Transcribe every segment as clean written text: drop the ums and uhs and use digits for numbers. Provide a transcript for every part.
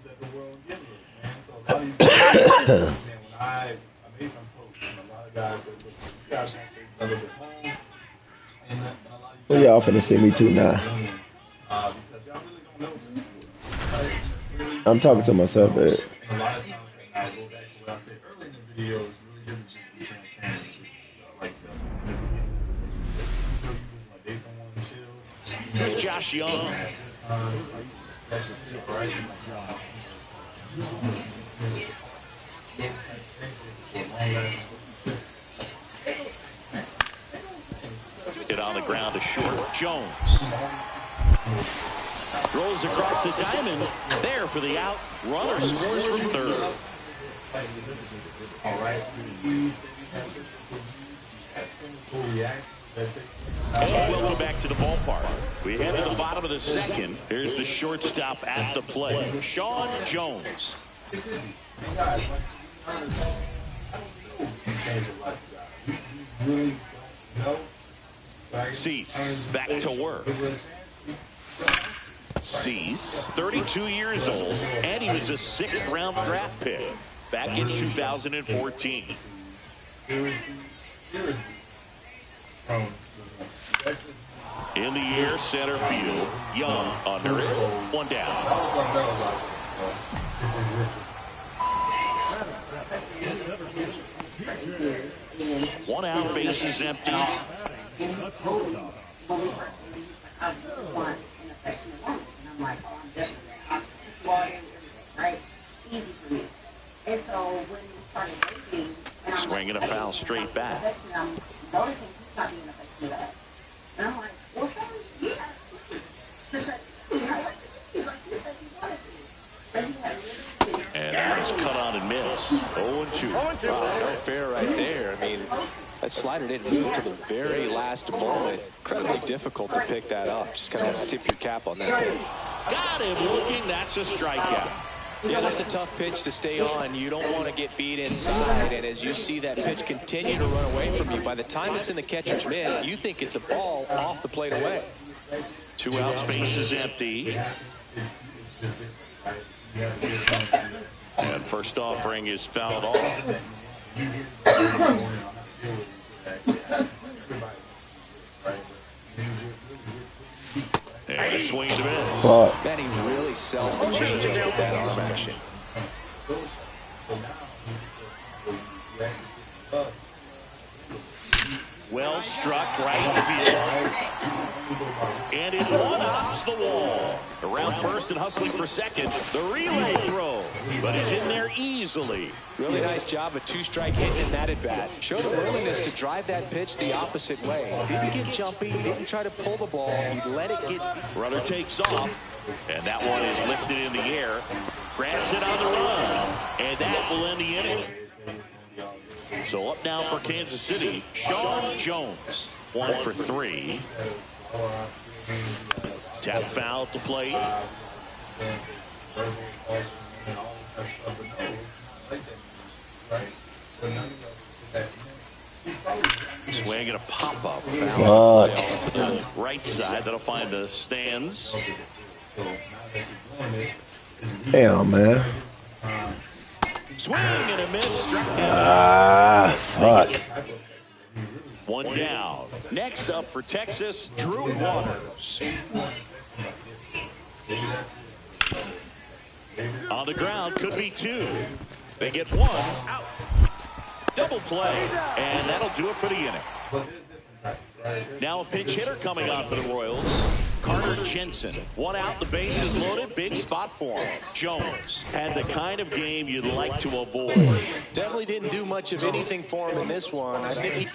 That the world gives us, man. So a lot of these guys, man, when I made some posts, and a lot of guys said, look, you guys want to stay celibate at home, and a lot of you Well, guys y'all want finna to see stay me too celibate now. as women, because y'all really don't know this story. Right? Really, I'm talking to myself, and but a lot of times, and I'll go back to what I said earlier in the video, it's really just be transparent. Like in the beginning of the relationship, you just want to date someone and chill. Here's Josh Young. It on the ground to short. Jones rolls across the diamond. There for the out. Runner scores from third. And welcome back to the ballpark. We head to the bottom of the second. Here's the shortstop at the plate, Sean Jones. Cease back to work. Cease, 32 years old, and he was a 6th-round draft pick back in 2014. In the air, center field. Young under it. One down. One out, base is empty. Swinging a foul straight back. And that was cut on and missed. 0-2. Wow, no fair right there. I mean, that slider didn't move to the very last moment. Incredibly difficult to pick that up. Just kind of tip your cap on that pitch. Got him looking. That's a strikeout. Yeah, that's a tough pitch to stay on. You don't want to get beat inside. And as you see that pitch continue to run away from you, by the time it's in the catcher's mitt, you think it's a ball off the plate away. 2 outs, base is empty. And first offering is fouled off. And a swing to miss. Man, he really sells the changeup with that arm action. Well struck right field. And it one-ups the wall. Around first and hustling for second. The relay throw. But it's in there easily. Really nice job of two-strike hitting in that at-bat. Showed a willingness to drive that pitch the opposite way. Didn't get jumpy, didn't try to pull the ball. He let it get... Runner takes off. And that one is lifted in the air. Grabs it on the run. And that will end the inning. So up now for Kansas City, Sean Jones. 1 for 3. Tap foul at the plate. Swing and a pop-up foul to the right side. That'll find the stands. Damn, man. Swing and a miss. Struck out. Fuck. 1 down. Next up for Texas, Drew Waters. On the ground, could be 2. They get 1 out. Double play, and that'll do it for the inning. Now a pinch hitter coming on for the Royals. Carter Jensen. 1 out, the base is loaded. Big spot for him. Jones had the kind of game you'd like to avoid. Definitely didn't do much of anything for him in this one. I think he...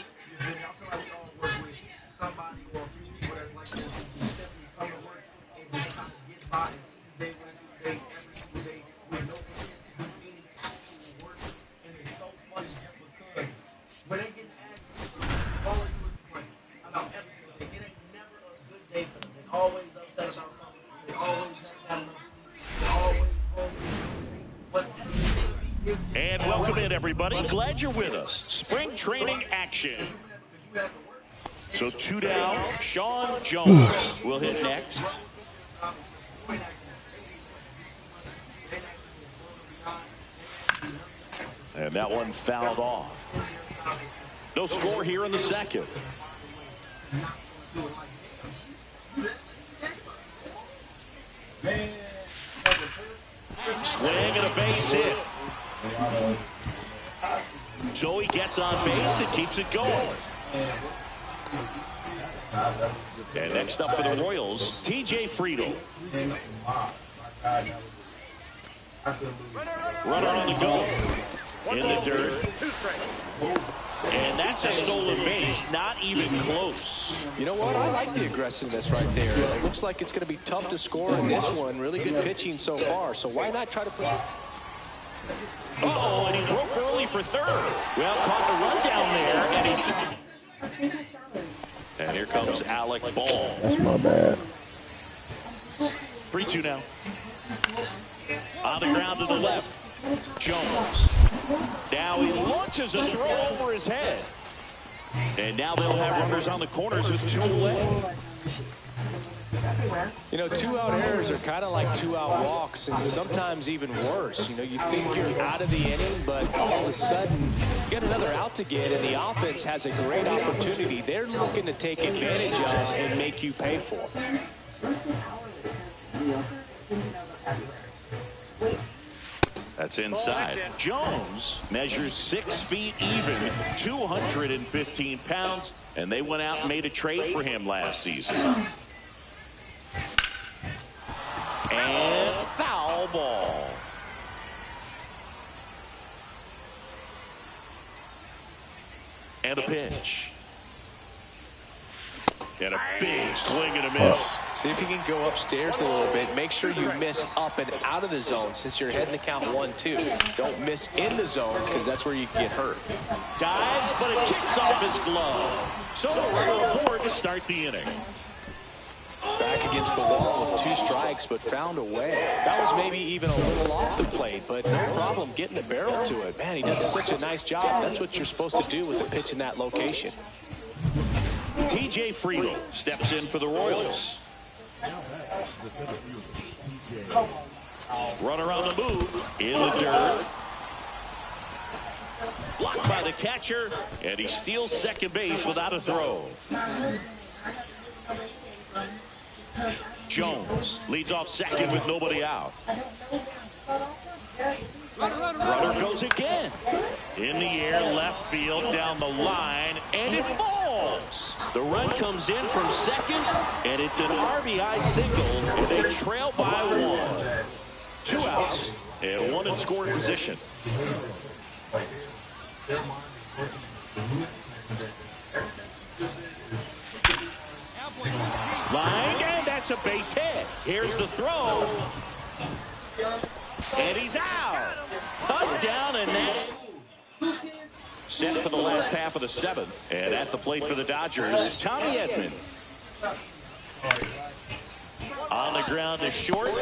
And welcome in, everybody. Glad you're with us. Spring training action. So 2 down. Sean Jones will hit next. And that one fouled off. No score here in the second. Swing and a base hit. So he gets on base and keeps it going. And next up for the Royals, TJ Friedl. Runner on the go. In the dirt. And that's a stolen base, not even close. You know what? I like the aggressiveness right there. It looks like it's going to be tough to score in this one. Really good pitching so far. So why not try to put... Uh-oh, and he broke early for third. Well, caught the run down there, and he's... And here comes Alec Ball. That's my bad. 3-2 now. On the ground to the left. Jones. Now he launches a throw over his head. And now they'll have runners on the corners with 2 away. You know, 2-out errors are kind of like 2-out walks, and sometimes even worse. You know, you think you're out of the inning, but all of a sudden, you get another out to get, and the offense has a great opportunity. They're looking to take advantage of and make you pay for. That's inside. Jones measures 6 feet even, 215 pounds, and they went out and made a trade for him last season. And foul ball. And a pitch. And a big swing and a miss. See if you can go upstairs a little bit. Make sure you miss up and out of the zone since you're heading to count 1-2. Don't miss in the zone because that's where you can get hurt. Dives, but it kicks off his glove. So we're aboard to start the inning. Back against the wall with 2 strikes, but found a way. That was maybe even a little off the plate, but no problem getting the barrel to it. Man, he does such a nice job. That's what you're supposed to do with the pitch in that location. TJ Friedl steps in for the Royals. Runner on the move, in the dirt. Blocked by the catcher, and he steals second base without a throw. Jones leads off second with nobody out. Runner goes again. In the air, left field, down the line, and it falls. falls. The run comes in from second, and it's an RBI single, and they trail by 1. 2 outs, and 1 in scoring position. Line, and that's a base hit. Here's the throw. And he's out. Up, down, and that. Set for the last half of the 7th. And at the plate for the Dodgers, Tommy Edman. On the ground to short.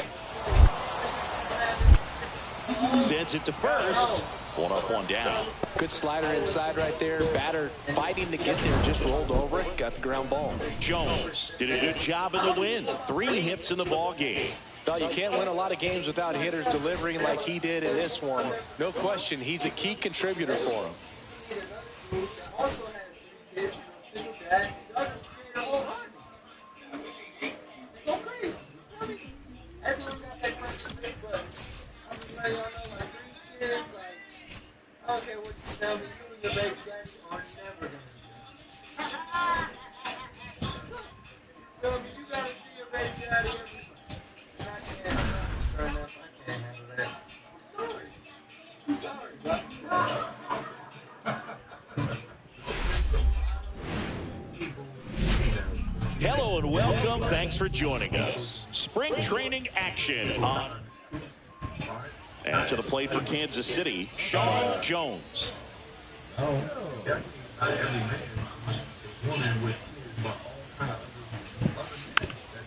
Sends it to first. 1 up, 1 down. Good slider inside right there. Batter fighting to get there. Just rolled over it. Got the ground ball. Jones did a good job in the win. 3 hits in the ball game. No, you can't win a lot of games without hitters delivering like he did in this one. No question, he's a key contributor for him. Okay, what you tell me, you and your baby daddy are never gonna tell me you gotta see your baby daddy every I can't handle that. I'm sorry. Hello and welcome. Thanks for joining us. Spring training action on. And to the plate for Kansas City, Sean Jones.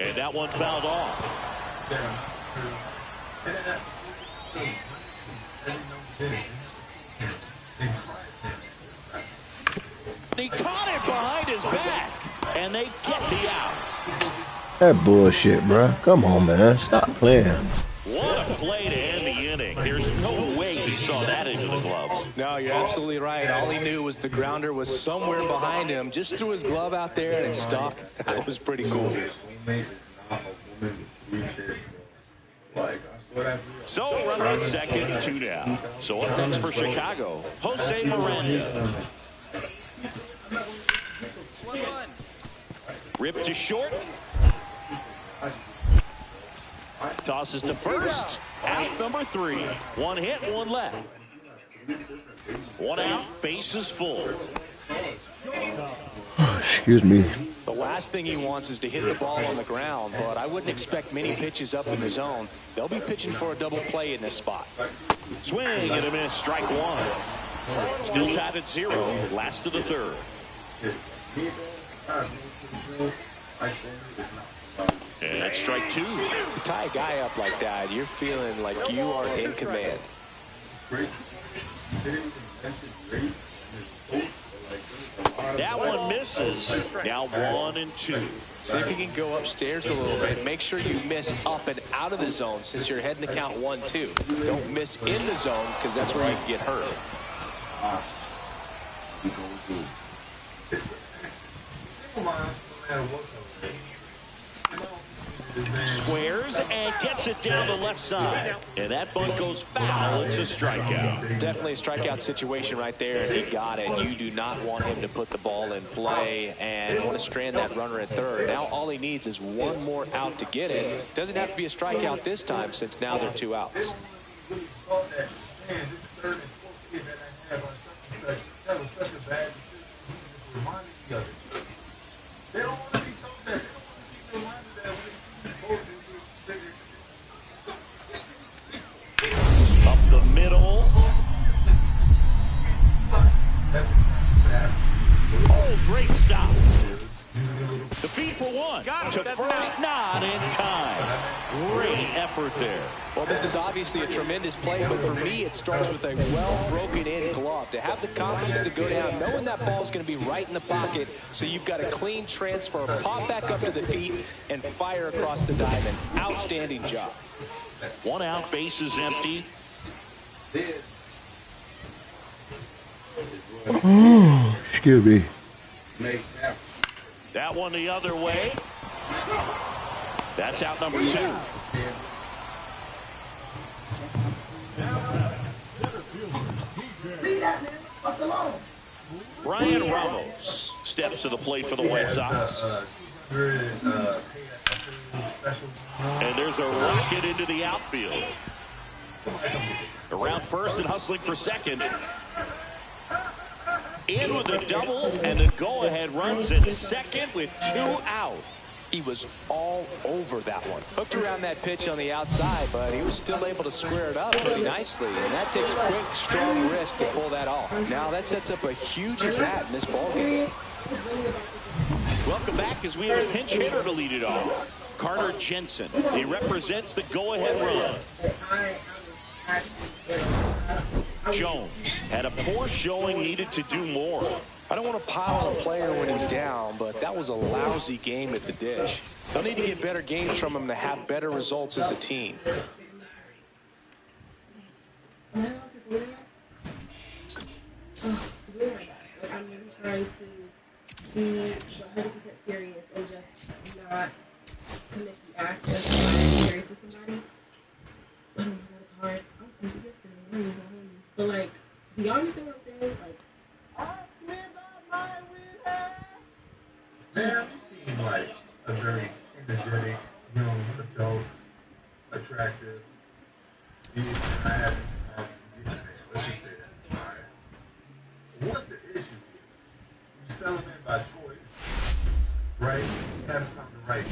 And that one fouled off. He caught it behind his back, and they get the out. That bullshit, bruh. Come on, man. Stop playing. What a play to end the inning. There's no way he saw that into the glove. No, you're absolutely right. All he knew was the grounder was somewhere behind him. Just threw his glove out there and it stuck. That was pretty cool. So runner at second, 2 down. So up next for Chicago, Jose Miranda. Ripped to short. Tosses to first. Out number 3. 1 hit, 1 left. 1 out, bases full. Excuse me. The last thing he wants is to hit the ball on the ground, but I wouldn't expect many pitches up in the zone. They'll be pitching for a double play in this spot. Swing and a miss, strike 1. Still tied at 0, last of the 3rd. And that's strike 2. You tie a guy up like that, you're feeling like you are in command. That one misses. Now 1 and 2. See if you can go upstairs a little bit. Make sure you miss up and out of the zone since you're heading to count 1-2. Don't miss in the zone because that's where you can get hurt. Squares and gets it down the left side. And that bunt goes foul. It's a strikeout. Definitely a strikeout situation right there, and he got it. You do not want him to put the ball in play and want to strand that runner at third. Now all he needs is 1 more out to get it. Doesn't have to be a strikeout this time since now they're 2 outs. Up the middle. Oh, great stop. The feed for 1. To first, not in time. Great effort there. Well, this is obviously a tremendous play, but for me, it starts with a well-broken-in glove. To have the confidence to go down, knowing that ball is going to be right in the pocket, so you've got a clean transfer, pop back up to the feet, and fire across the diamond. Outstanding job. 1 out, bases empty. Excuse me. That one the other way. That's out number 2. Brian Ramos steps steps to the plate for the White Sox. And there's a rocket into the outfield. Around first and hustling for second. In with a double, and the go-ahead runs at second with 2 out. He was all over that one. Hooked around that pitch on the outside, but he was still able to square it up pretty nicely. And that takes quick, strong wrist to pull that off. Now that sets up a huge at-bat in this ballgame. Welcome back as we have a pinch hitter to lead it off. Carter Jensen. He represents the go-ahead run. Jones had a poor showing, needed to do more. I don't want to pile on a player when he's down, but that was a lousy game at the dish. They'll need to get better games from him to have better results as a team. I'm really trying to be 100% serious and just not commit the act of being serious with somebody. It's hard. I was thinking yesterday, but like, do y'all understand what I'm saying? Like, ask me about my winner. Man, you seem like a very energetic, young adult, attractive. I have let's just say that. All right. What's the issue? You celebrate by choice, right? You have something right.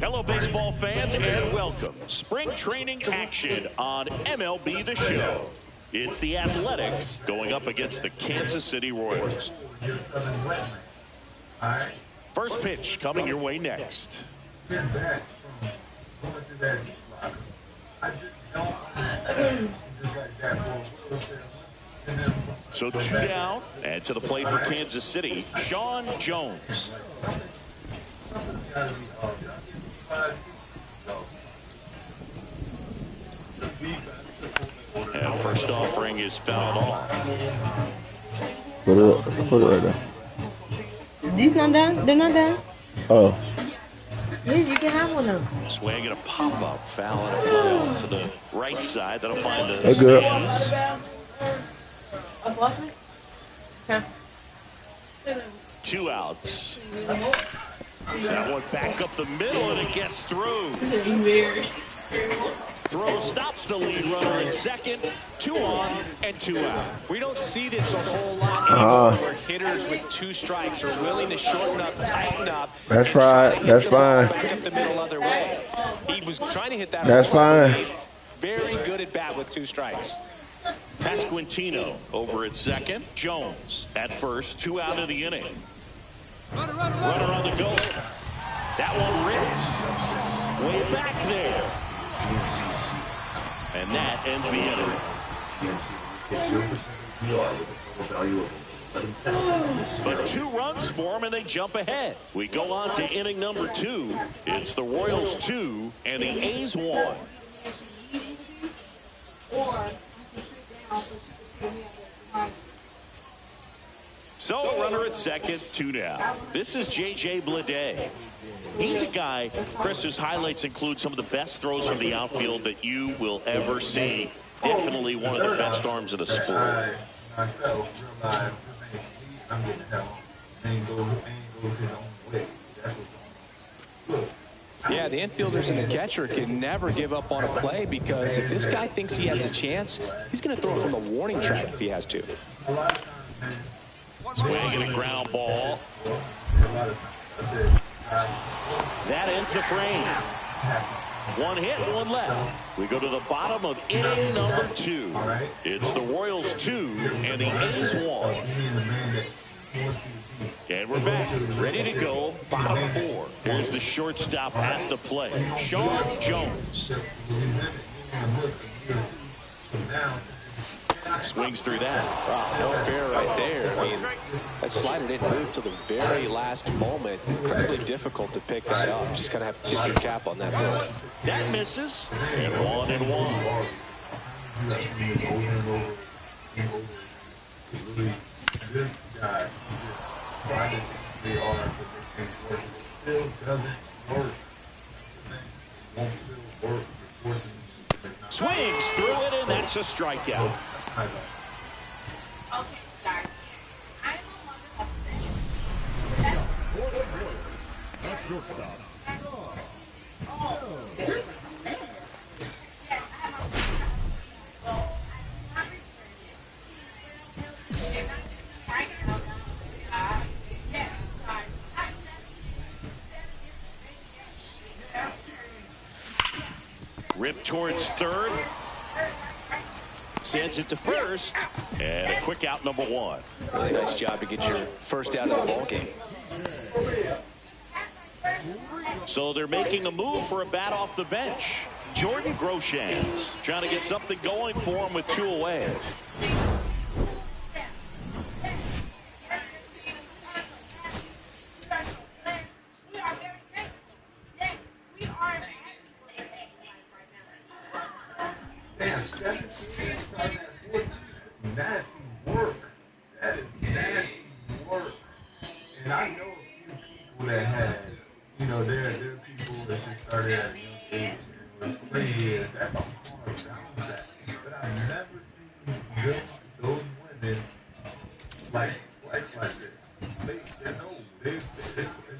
Hello, baseball fans, and welcome. Spring training action on MLB The Show. It's the Athletics going up against the Kansas City Royals. First pitch coming your way next. So 2 down, and to the plate for Kansas City, Sean Jones. And first offering is fouled off. Put it right there. These not done? They're not done? Oh. Yeah, you can have one of them. Swing and a pop-up foul and a play off to the right side. That'll find the Hey, girl. stands. A flashlight? Okay. 2 outs. That one back up the middle, and it gets through. Throw stops the lead runner in second. 2 on and 2 out. We don't see this a whole lot anymore where hitters with 2 strikes are willing to shorten up, tighten up. That's right. That's fine. Back up the middle other way. He was trying to hit that. That's fine. Very good at bat with 2 strikes. Pasquantino over at second. Jones at first. 2 out of the inning. Runner on the go. That one ripped. Way back there. And that ends the inning. But 2 runs for them, and they jump ahead. We go on to inning number 2. It's the Royals 2 and the A's 1. So, runner at second, 2 down. This is J.J. Bleday. He's a guy, Chris, whose highlights include some of the best throws from the outfield that you will ever see. Definitely one of the best arms of the sport. Yeah, the infielders and the catcher can never give up on a play because if this guy thinks he has a chance, he's going to throw it from the warning track if he has to. Swing and a ground ball. That ends the frame. 1 hit, 1 left. We go to the bottom of inning number 2. It's the Royals 2 and the A's 1. And we're back, ready to go, bottom 4. Here's the shortstop at the plate, Sean Jones. Swings through that. Wow, no fair right there. I mean, that slider didn't move till the very last moment. Incredibly difficult to pick that up. Just kind of have to tip your cap on that bill. That misses. And 1-1. Swings through it, and that's a strikeout. Rip towards third. Sends it to first. And a quick out, number one. Really nice job to get your first out of the ball game. So they're making a move for a bat off the bench. Jordan Groshans trying to get something going for him with 2 away. Damn, 17 starting at 14. Nasty work. That is nasty work. And I know a few people that had, you know, they're people that just started at a young age. And what's crazy is that's a hard bounce back. But I've never seen those women like this. They know it's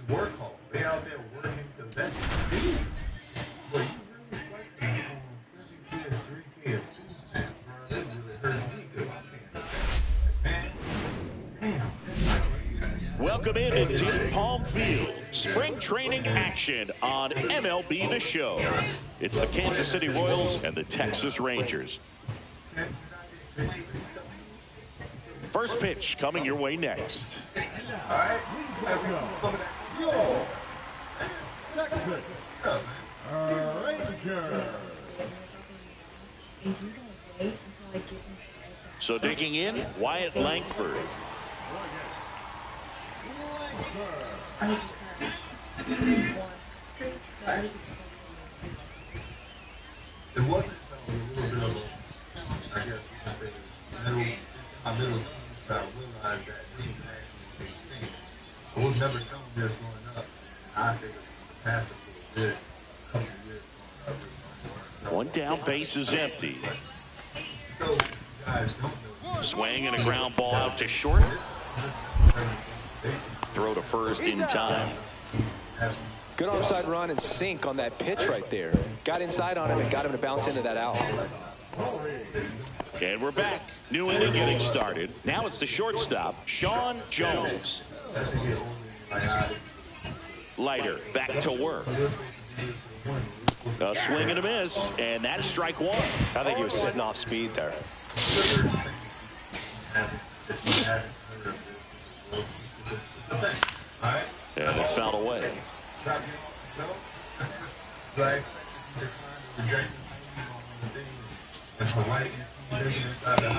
work hard. They out there working because that's big. But you really flexing on 7 kids, 3 kids, 2 cents, bro. That really hurt me because I can't. Man, damn. Welcome in to Deep Palm Field. Spring training action on MLB The Show. It's the Kansas City Royals and the Texas Rangers. First pitch coming your way next. All right. So digging in, Wyatt Langford. It wasn't a little bit of, I guess you can say, middle team, so I realized that this was actually a thing. I was never showing this growing up. And I think the past for a good couple of years growing up. One down, base is empty. So, you guys don't know. Swing and a ground ball out to short. Throw to first in time. Good onside run and sink on that pitch right there. Got inside on him and got him to bounce into that out. And we're back. New inning getting started. Now it's the shortstop, Sean Jones. Leiter back to work. A swing and a miss, and that's strike one. I think he was sitting off speed there. And it's fouled away.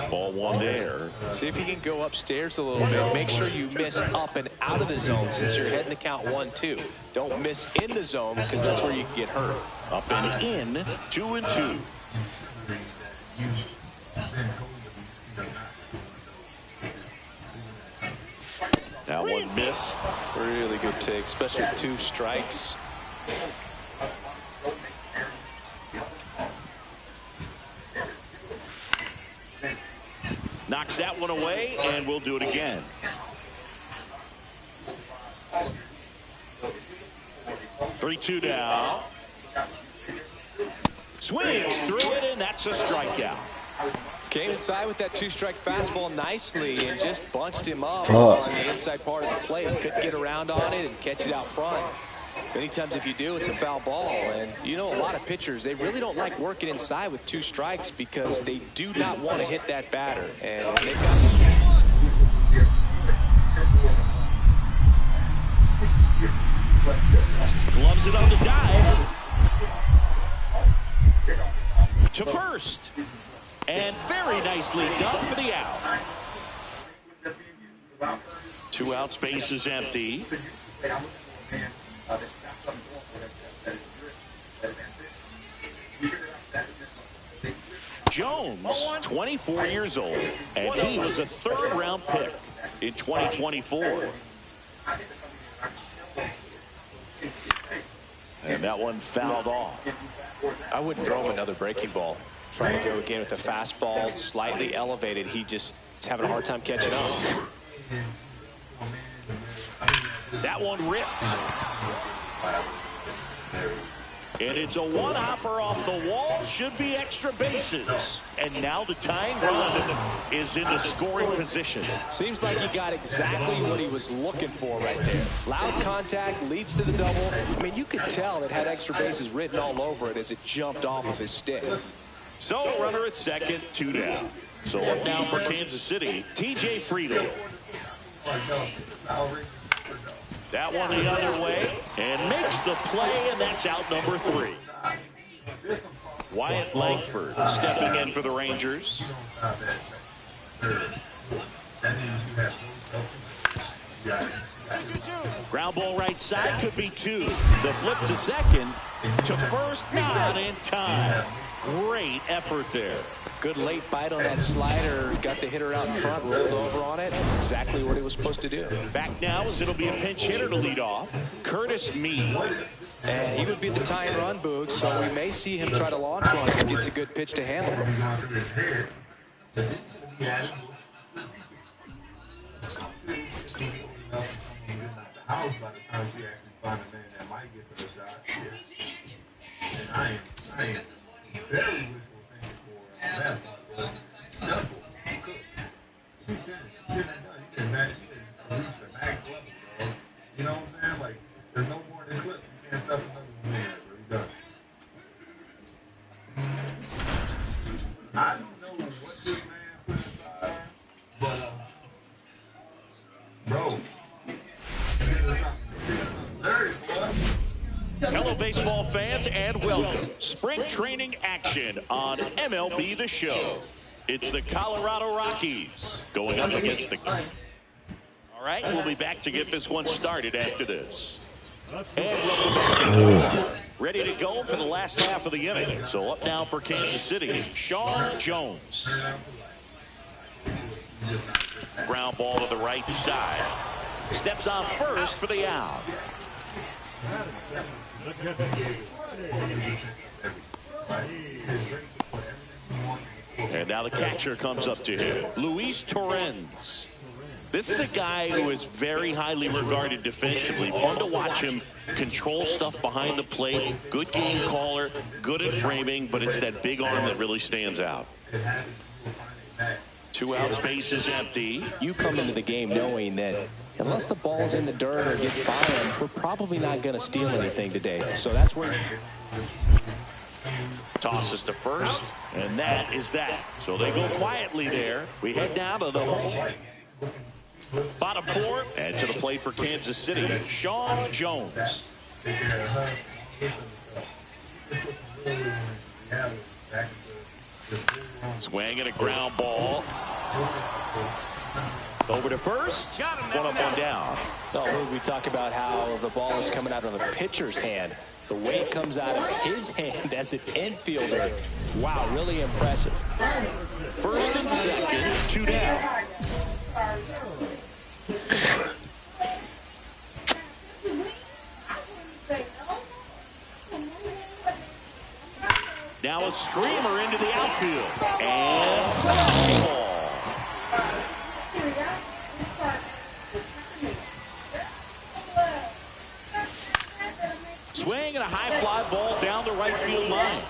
Ball one there. See if you can go upstairs a little bit. Make sure you miss up and out of the zone since you're heading to count 1-2. Don't miss in the zone because that's where you can get hurt. Up and in, 2-2. That one missed. Really good take, especially with 2 strikes. Knocks that one away, and we'll do it again. Three-two now. Swings through it, and that's a strikeout. Came inside with that 2-strike fastball nicely and just bunched him up on the inside part of the plate. Couldn't get around on it and catch it out front. Many times if you do, it's a foul ball. And you know, a lot of pitchers, they really don't like working inside with 2 strikes because they do not want to hit that batter. And when they've got gloves it on the dive. To first. And very nicely done for the out. 2 outs, base is empty. Jones, 24 years old, and he was a 3rd-round pick in 2024. And that one fouled off. I wouldn't throw him another breaking ball. Trying to go again with the fastball slightly elevated. He just is having a hard time catching up. That one ripped. And it's a one-hopper off the wall. Should be extra bases. And now the tying run is into scoring position. Seems like he got exactly what he was looking for right there. Loud contact leads to the double. I mean, you could tell it had extra bases written all over it as it jumped off of his stick. So runner at second, 2 down. So up now for Kansas City, TJ Friedl. That one the other way and makes the play, and that's out number 3. Wyatt Langford stepping in for the Rangers. Ground ball right side, could be 2. The flip to second, to first, not in time. Great effort there. Good late bite on that slider. Got the hitter out in front, rolled over on it. Exactly what he was supposed to do. Back now as it'll be a pinch hitter to lead off. Curtis Mead. And he would be the tying run, Boog, so we may see him try to launch one if he gets a good pitch to handle. House by the time she actually find a man that might get to the shot. And I am very wishful thinking for basketball. Double. You can manage to reach the max level, bro. You know what I'm saying? Like, there's no more than clip. You can't stuff another one in there, bro. You done. I don't know what this man put inside, but, bro. Hello, baseball fans, and welcome. Spring training action on MLB The Show. It's the Colorado Rockies going up against the... All right, we'll be back to get this one started after this. And welcome back. Ready to go for the last half of the inning. So up now for Kansas City, Sean Jones. Ground ball to the right side. Steps on first for the out. And now the catcher comes up to him, Luis Torrens. This is a guy who is very highly regarded defensively. Fun to watch him control stuff behind the plate. Good game caller, good at framing, but it's that big arm that really stands out. 2 out, space is empty. You come into the game knowing that unless the ball's in the dirt or gets by him, we're probably not going to steal anything today. So that's where... Tosses to first, and that is that. So they go quietly there. We head down to the home. Bottom 4, and to the plate for Kansas City, Sean Jones. Swing and a ground ball. Over to first. One up, one down. Oh, we talk about how the ball is coming out of the pitcher's hand. The way it comes out of his hand as an infielder. Wow, really impressive. First and second, 2 down. Now a screamer into the outfield. And ball. Swing and a high fly ball down the right field line.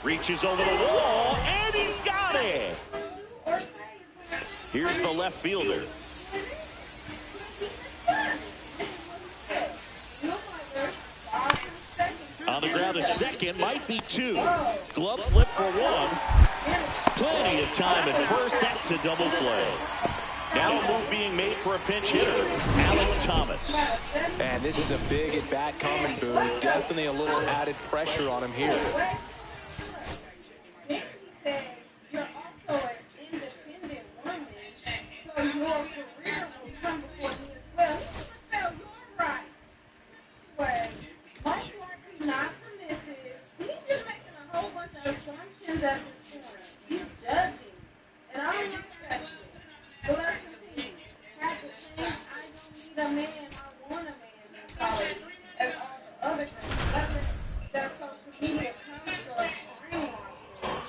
Reaches over the wall, and he's got it. Here's the left fielder. On the ground to second, might be 2. Glove flip for 1. Plenty of time at first. That's a double play. Now a move being made for a pinch hitter, Alek Thomas. And this is a big at-bat coming, Boone. Definitely a little added pressure on him here. You're also an independent woman, so your career will come before me as well. Spell your right. Anyway, most likely not submissive. He's just making a whole bunch of assumptions at this point. He's judging, and I don't like that shit. But let's continue. At the same, I don't need a man. I want a man mentality, as all the other girls. Their social media construct brainwash.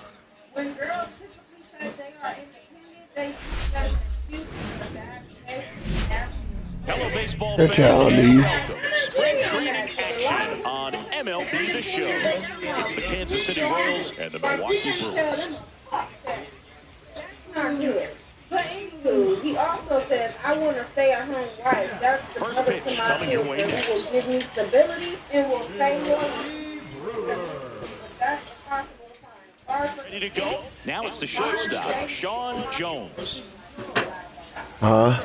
When girls typically say they are independent, they use that as an excuse for bad behavior. Hello, baseball That's fans, how I and leave. welcome. Spring training action on MLB the show. It's the Kansas City Royals and the Milwaukee Brewers. Not good. But anywho, he also says, I want to stay at home wife. That's the First mother pitch to my coming your children. way He will next. give me stability and will stay loyal. That's possible time. Ready to go? Now it's the shortstop, Sean Jones. Huh?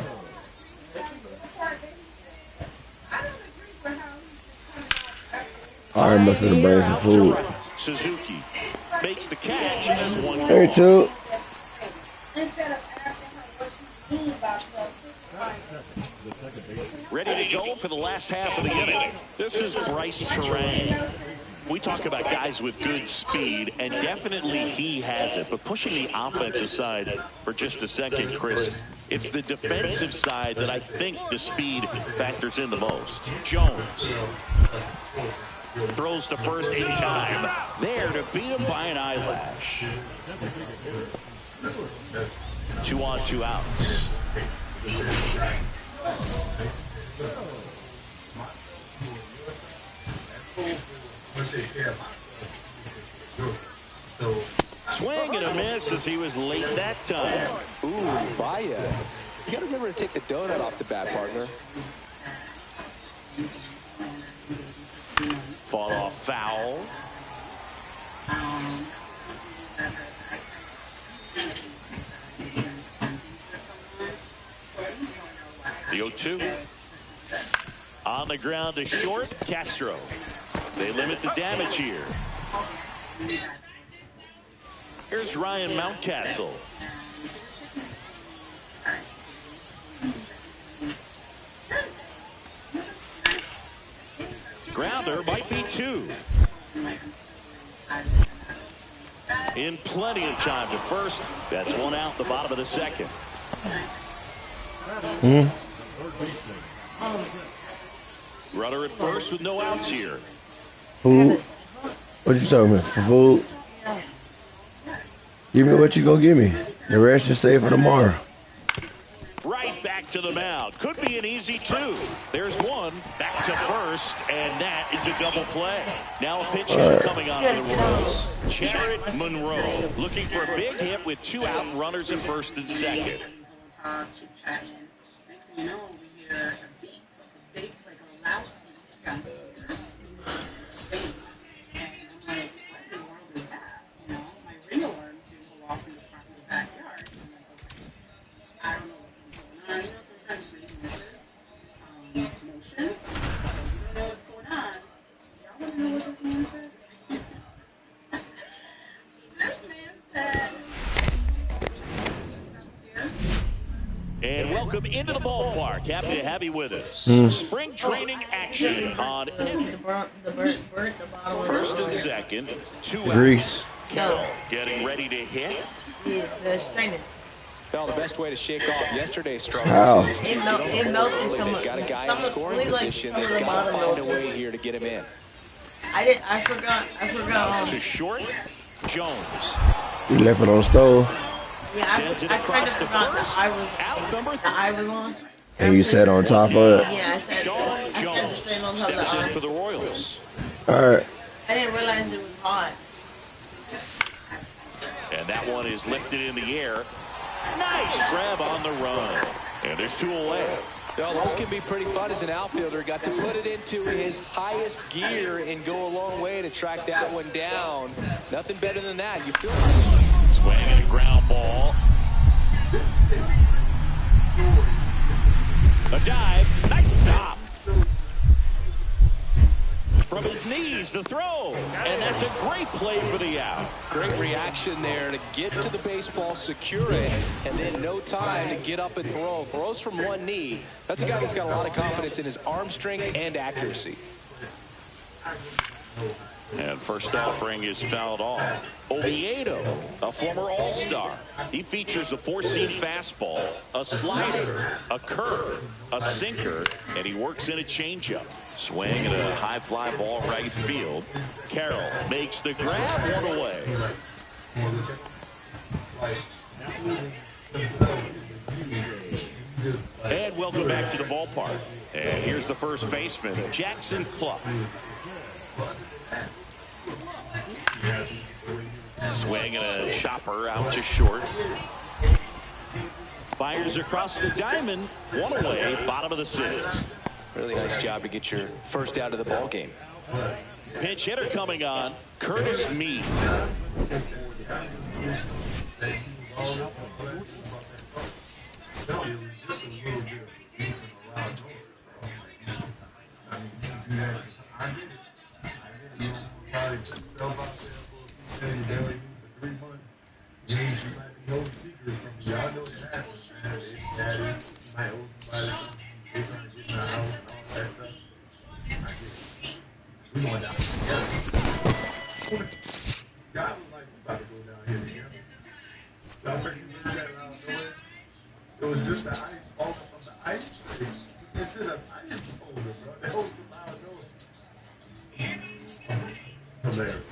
I must have bring some food. Suzuki makes the catch as one Hey, goal. Chuck. Instead of asking her what she means about herself, Ready to go for the last half of the inning. This is Bryce Terang. We talk about guys with good speed, and definitely he has it. But pushing the offense aside for just a second, Chris, it's the defensive side that I think the speed factors in the most. Jones throws to first in time. There to beat him by an eyelash. 2 on, 2 outs. Swing and a miss as he was late that time. Ooh, Vaya. You got to remember to take the donut off the bat, partner. Fought off foul. The 0-2. On the ground to short, Castro. They limit the damage here. Here's Ryan Mountcastle. Grounder might be 2. In plenty of time to first. That's 1 out the bottom of the second. Runner at first with no outs here. Food? What you talking about? For food? Give me what you gonna give me. The rest is saved for tomorrow. Right back to the mound. Could be an easy 2. There's 1. Back to first, and that is a double play. Now a pitch hitter coming on for the Royals. Jarrett Monroe looking for a big hit with 2 out and runners at first and second. Next thing you know, we hear a beat, like a big, like a loud beat downstairs. And I'm like, what in the world is that? You know, my ring alarms didn't go off in the front of the backyard. And I'm like, okay, I don't know what's going on. You know, sometimes she misses motions. You don't know what's going on. Y'all want to know what this man said? This man said, downstairs. And welcome into the ballpark. Happy to have you with us. Spring training action on first and second. 2 Grease. outs. Carroll getting ready to hit. Well, the best way to shake off yesterday's struggles How? is to It melted they've some. got a guy in scoring position. They've got to find a way here to get him in. I forgot. To short, Jones. You left it on the stove. Yeah, Sends it I kind across of the forgot first. that I was Out number the I was on. And you sat on top of it. Yeah, I said Sean Jones the same on top of steps the in I. for the Royals. Alright. I didn't realize it was hot. And that one is lifted in the air. Nice grab on the run. And there's 2 away. Well, those can be pretty fun as an outfielder. Got to put it into his highest gear and go a long way to track that one down. Nothing better than that. You feel Swing and a ground ball. A dive. Nice stop. From his knees, the throw. And that's a great play for the out. great reaction there to get to the baseball, secure it, and then no time to get up and throw. Throws from one knee. That's a guy that's got a lot of confidence in his arm strength and accuracy. And first offering is fouled off. Oviedo, a former All-Star. He features a 4-seam fastball, a slider, a curve, a sinker, and he works in a changeup. Swing and a high fly ball right field. Carroll makes the grab, 1 away. And welcome back to the ballpark. And here's the first baseman, Jackson Clough. Swing and a chopper out to short. Fires across the diamond. One away, bottom of the sixth. Really nice job to get your first out of the ball game. Pinch hitter coming on, Curtis Mead. It was just the ice falling from the ice trace into the ice folder, bro. That was the loud noise. Hilarious.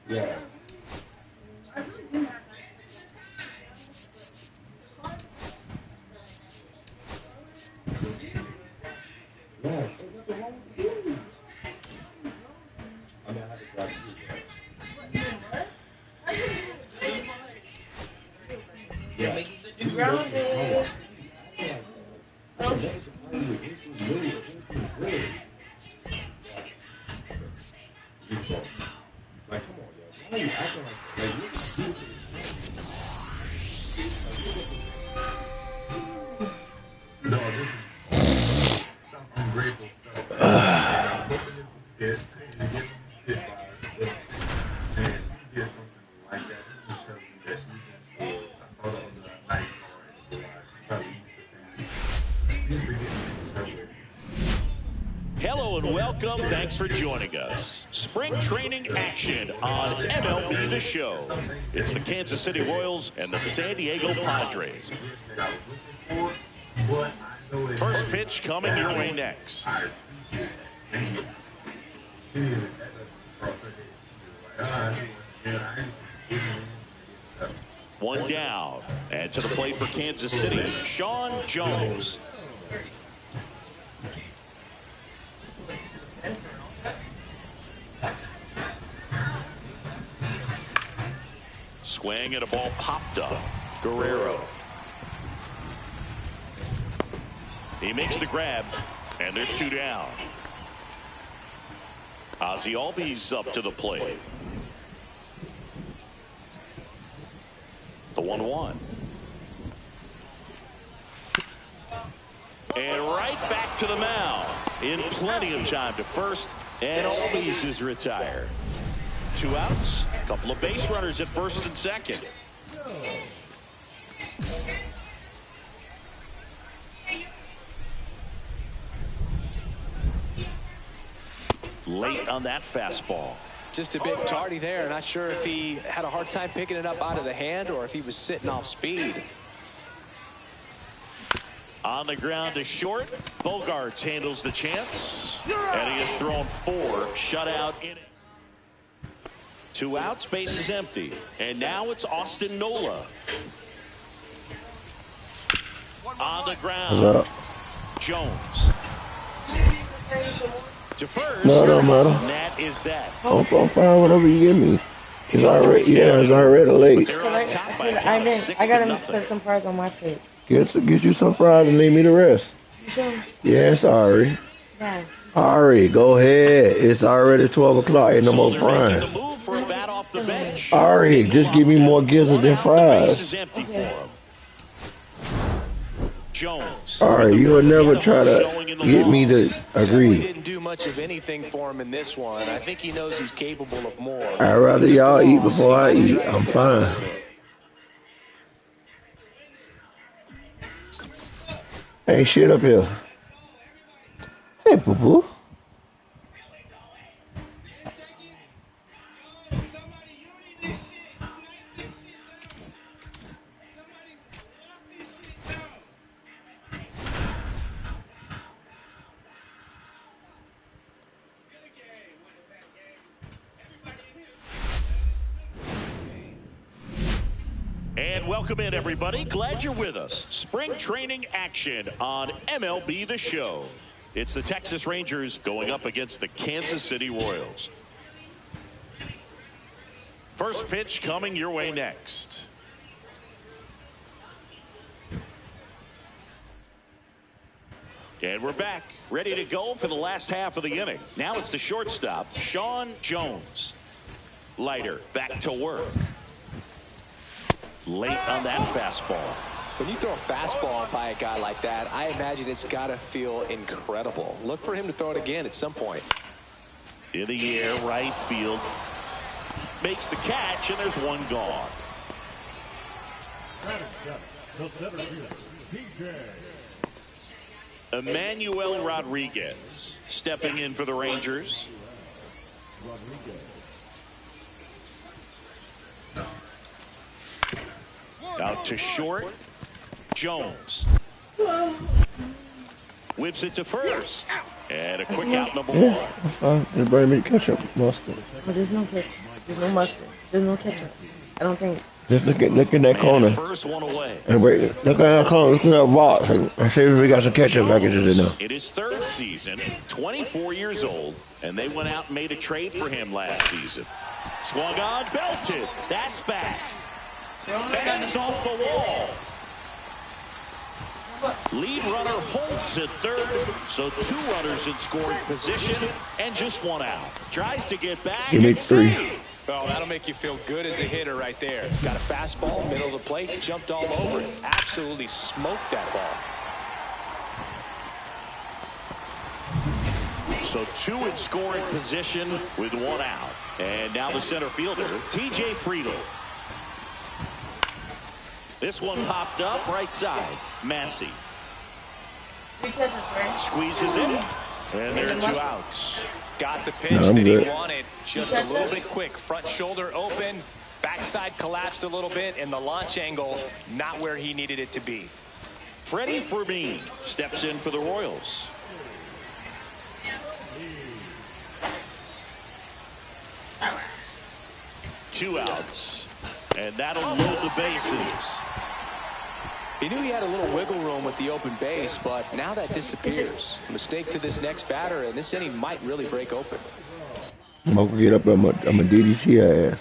Yeah. Hello and welcome. Thanks for joining us. Spring training action on MLB The Show. It's the Kansas City Royals and the San Diego Padres. First pitch coming your way next. One down. And to the plate for Kansas City, Sean Jones. Swing and a ball popped up. Guerrero. He makes the grab, and there's two down. Ozzie Albies up to the plate. The 1-1. And right back to the mound. In plenty of time to first, and Albies is retired. 2 outs, a couple of base runners at first and second. Late on that fastball. Just a bit tardy there. Not sure if he had a hard time picking it up out of the hand or if he was sitting off speed. On the ground to short. Bogaerts handles the chance. And he has thrown 4 shutout innings. 2 outs, base is empty. And now it's Austin Nola. On the ground. Jones. To first. No, no matter. And that is that. I'm fine whatever you give me. It's already, yeah, it's already late. I gotta put some fries on my plate. Get you some fries and leave me the rest. You sure? Yes, Ari. Yeah. Ari, go ahead. It's already 12 o'clock. Ain't no more fries. Ari, just give me more gizzard than fries. Jones. All right, you'll never try to get me to agree. Didn't do much of anything for him in this one. I think he knows he's capable of more. I'd rather y'all eat before I eat. I'm fine. Hey, shit up here. Hey, boo-boo. And welcome in, everybody. Glad you're with us. Spring training action on MLB The Show. It's the Texas Rangers going up against the Kansas City Royals. First pitch coming your way next. And we're back, ready to go for the last half of the inning. Now it's the shortstop, Sean Jones. Leiter back to work. Late on that fastball. When you throw a fastball by a guy like that, I imagine it's got to feel incredible. Look for him to throw it again at some point. In the air, right field. Makes the catch, and there's one gone. Emmanuel Rodriguez stepping in for the Rangers. Out to short. Jones whips it to first. And a quick out, number one. Just bring me ketchup, mustard. But there's no ketchup. There's no mustard. There's no ketchup. I don't think. Just look in that corner. First one away. And wait, look at that corner. Look at that box. And see if we got some ketchup packages in there. In his third season, 24 years old, and they went out and made a trade for him last season. Swung on, belted. That's back. And it's off the wall. Lead runner Holtz at third, so 2 runners in scoring position and just 1 out. Tries to get back. Give me 3. Well, that'll make you feel good as a hitter right there. Got a fastball, middle of the plate, jumped all over it. Absolutely smoked that ball. So 2 in scoring position with 1 out. And now the center fielder, TJ Friedl. This one popped up right side. Massey squeezes in, and there are 2 outs. Got the pitch that he wanted. Just a little bit quick. Front shoulder open. Backside collapsed a little bit, and the launch angle not where he needed it to be. Freddie Fermin steps in for the Royals. Two outs, and that'll load the bases. He knew he had a little wiggle room with the open base, but now that disappears. Mistake to this next batter, and this inning might really break open. I'm going to get up. I'm a DDT her ass.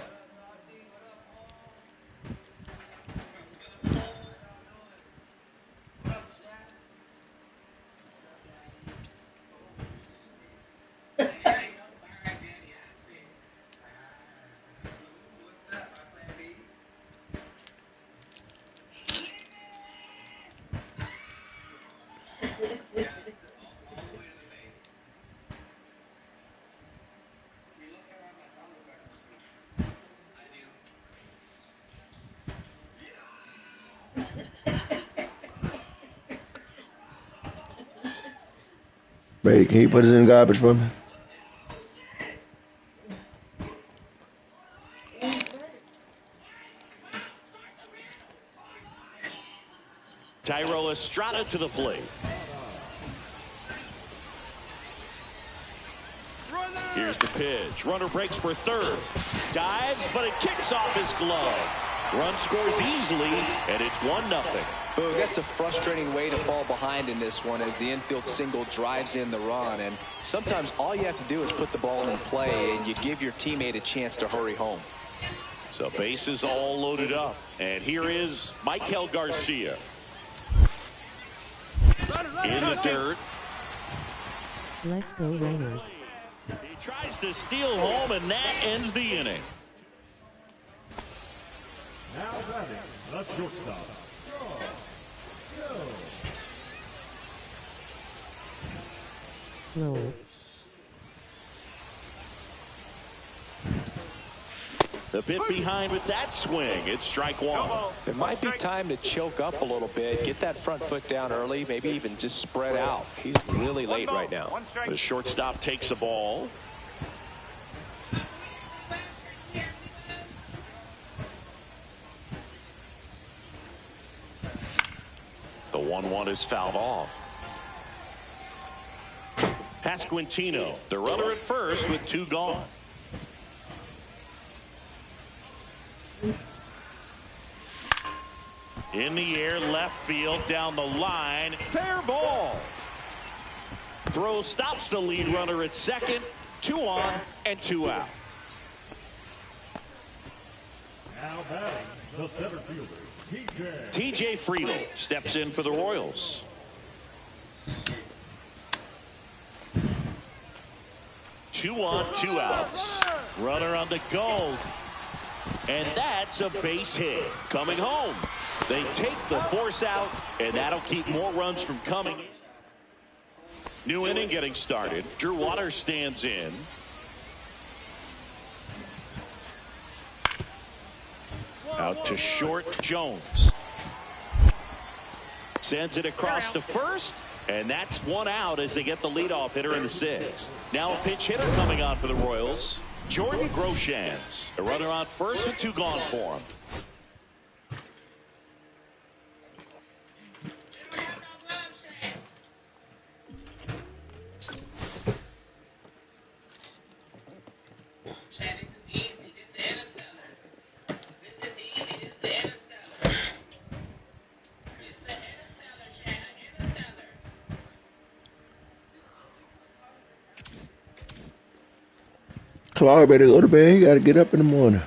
Brady, can you put it in the garbage for me? Thairo Estrada to the plate. Here's the pitch. Runner breaks for third. Dives, but it kicks off his glove. Run scores easily, and it's 1-0. Boog, that's a frustrating way to fall behind in this one as the infield single drives in the run. And sometimes all you have to do is put the ball in play, and you give your teammate a chance to hurry home. So bases all loaded up. And here is Michael Garcia. In the dirt. Let's go Raiders. He tries to steal home, and that ends the inning. Now batting, the shortstop. No. The bit behind with that swing. It's strike 1. It might be time to choke up a little bit, get that front foot down early, maybe even just spread out. He's really late right now. The shortstop takes the ball. The 1-1 is fouled off. Pasquantino, the runner at first with 2 gone. In the air, left field, down the line. Fair ball. Throw stops the lead runner at second. 2 on and 2 out. Now batting, the center fielder, TJ Friedel steps in for the Royals. Two on, 2 outs. Runner on the go. And that's a base hit. Coming home. They take the force out, and that'll keep more runs from coming. New inning getting started. Drew Waters stands in. Out to short, Jones. Sends it across to first, and that's 1 out as they get the leadoff hitter in the 6th. Now a pinch hitter coming on for the Royals, Jordan Groshans. A runner on first with 2 gone for him. Clark better go to bed. He got to get up in the morning.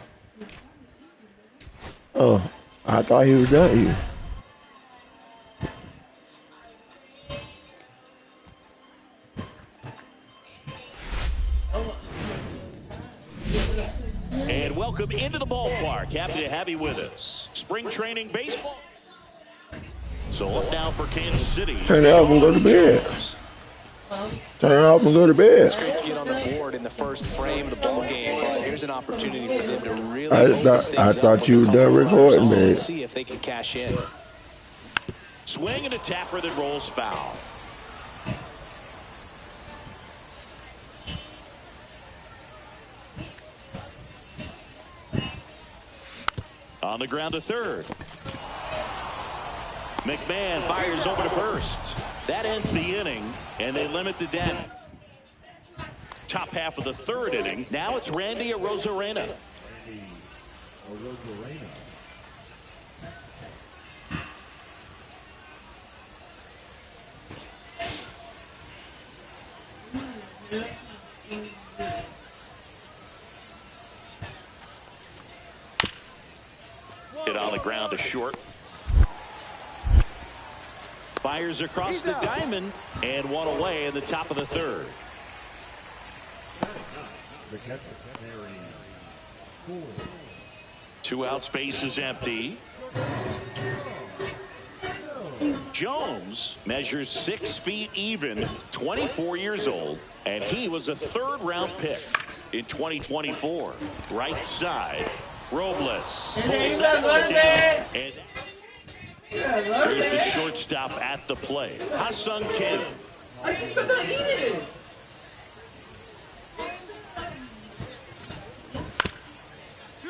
Oh, I thought he was done here. And welcome into the ballpark. Happy to have you with us. Spring training baseball. So up now for Kansas City. Turn it off and go to bed. Turn it off and go to bed. It's great to get on the board in the first frame of the ball game. Here's an opportunity for them to really I thought you were done recording, man. Let's see if they can cash in. Swing and a tapper that rolls foul. On the ground to third. McMahon fires over to first. That ends the inning, and they limit the damage. Top half of the 3rd inning. Now it's Randy Arozarena. Hit on the ground to short. Fires across the diamond, and 1 away in the top of the 3rd. Two out, space is empty. Jones measures 6 feet even, 24 years old, and he was a 3rd-round pick in 2024. Right side, Robles. And there's the shortstop at the plate, Ha-Seong Kim.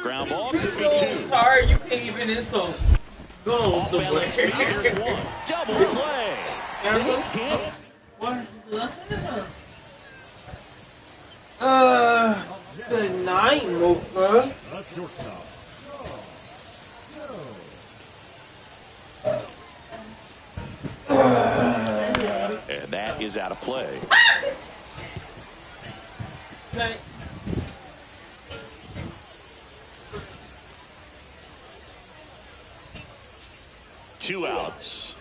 Ground ball could be 2. Hard, you can't even insult. Go somewhere. There's 1. Double play. Good night, Mocha. And that is out of play. Night. 2 outs.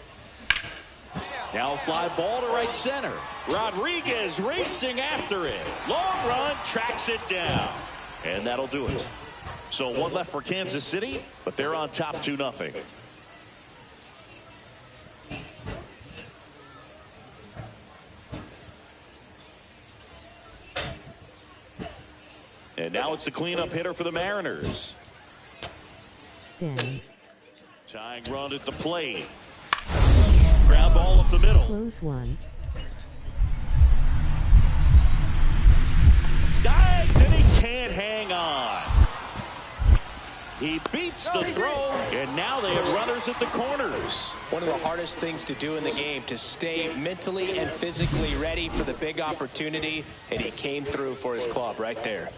Now a fly ball to right center. Rodriguez racing after it. Long run, tracks it down. And that'll do it. So 1 left for Kansas City, but they're on top 2-0. And now it's the cleanup hitter for the Mariners. Then. Tying run at the plate. Ground ball up the middle. Close 1. Dives and he can't hang on. He beats the throw, and now they have runners at the corners. One of the hardest things to do in the game, to stay mentally and physically ready for the big opportunity, and he came through for his club right there.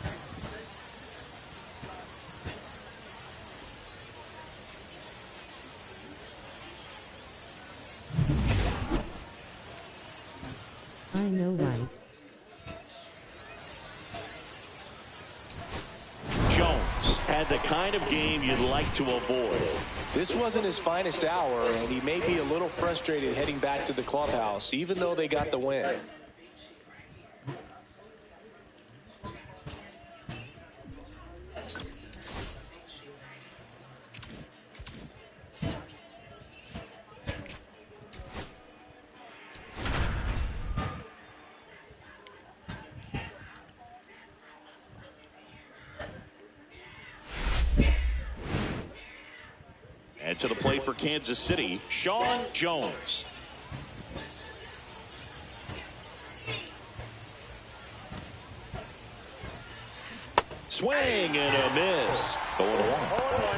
I know, right? Jones had the kind of game you'd like to avoid. This wasn't his finest hour, and he may be a little frustrated heading back to the clubhouse, even though they got the win. And to the plate for Kansas City, Sean Jones. Swing and a miss. 0-1.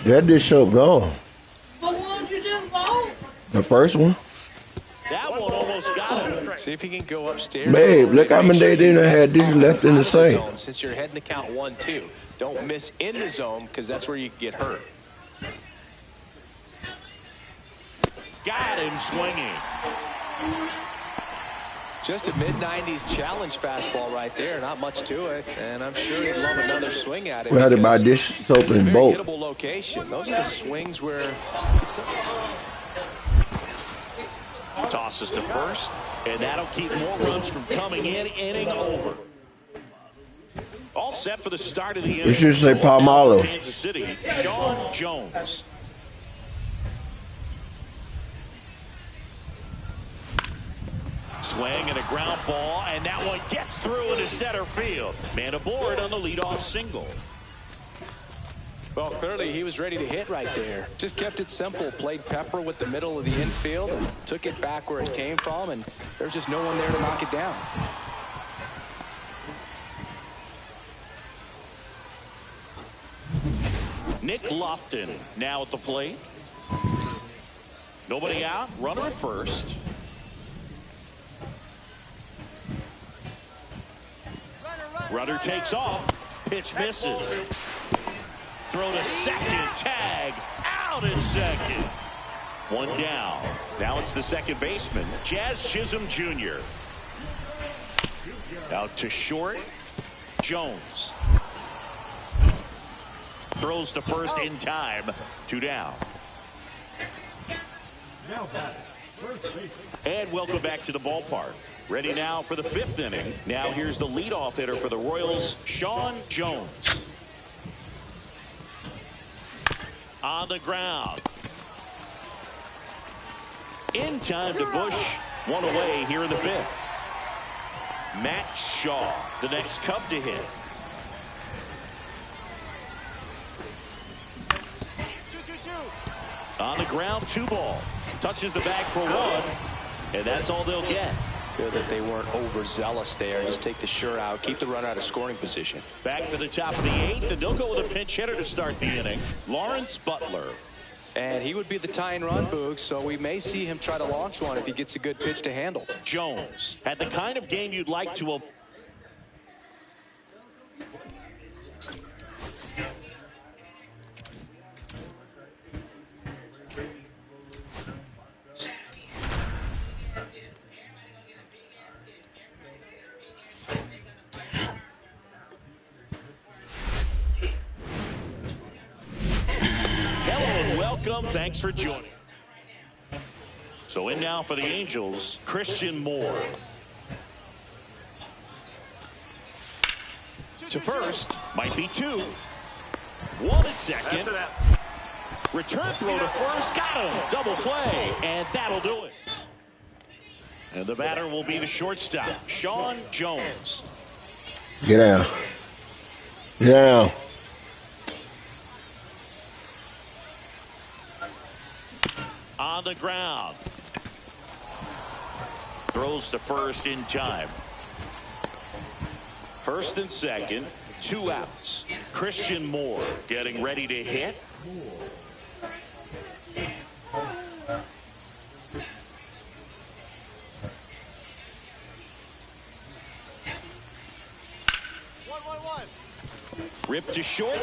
That dish up gone. The first one. That one almost got him. See if he can go upstairs. Babe, look how many they didn't have dishes left in the sink. Since you're heading to count 1-2, don't miss in the zone because that's where you can get hurt. Got him swinging. Just a mid-90s challenge fastball right there. Not much to it, and I'm sure he'd love another swing at it. We had to buy dish soap It's a and very boat. hittable location. Those are the swings where Tosses to first, and that'll keep more runs from coming in. Inning over. All set for the start of the inning. We should say Palmolive. Kansas City, Sean Jones. Swing and a ground ball, and that one gets through into center field. Man aboard on the leadoff single. Well, clearly he was ready to hit right there. Just kept it simple. Played pepper with the middle of the infield and took it back where it came from, and there's just no one there to knock it down. Nick Lofton now at the plate. Nobody out. Runner at first. Runner takes off. Pitch misses. Throw to second. Tag. Out at second. One down. Now it's the second baseman, Jazz Chisholm Jr. Out to short. Jones. Throws to first in time. 2 down. And welcome back to the ballpark. Ready now for the 5th inning. Now here's the leadoff hitter for the Royals, Sean Jones. On the ground. In time to Bush. One away here in the 5th. Matt Shaw, the next Cub to hit. On the ground, 2 ball. Touches the bag for 1, and that's all they'll get. Good that they weren't overzealous there. Just take the sure out, keep the runner out of scoring position. Back to the top of the 8th, and they'll go with a pinch hitter to start the inning, Lawrence Butler. And he would be the tying run, Boog, so we may see him try to launch one if he gets a good pitch to handle. Jones had the kind of game you'd like to. Thanks for joining. So in now for the Angels, Christian Moore. To first, might be 2. 1 at second. Return throw to first, got him. Double play, and that'll do it. And the batter will be the shortstop, Sean Jones. Get down. Get down. On the ground. Throws to first in time. First and second, 2 outs. Christian Moore getting ready to hit. Ripped to short.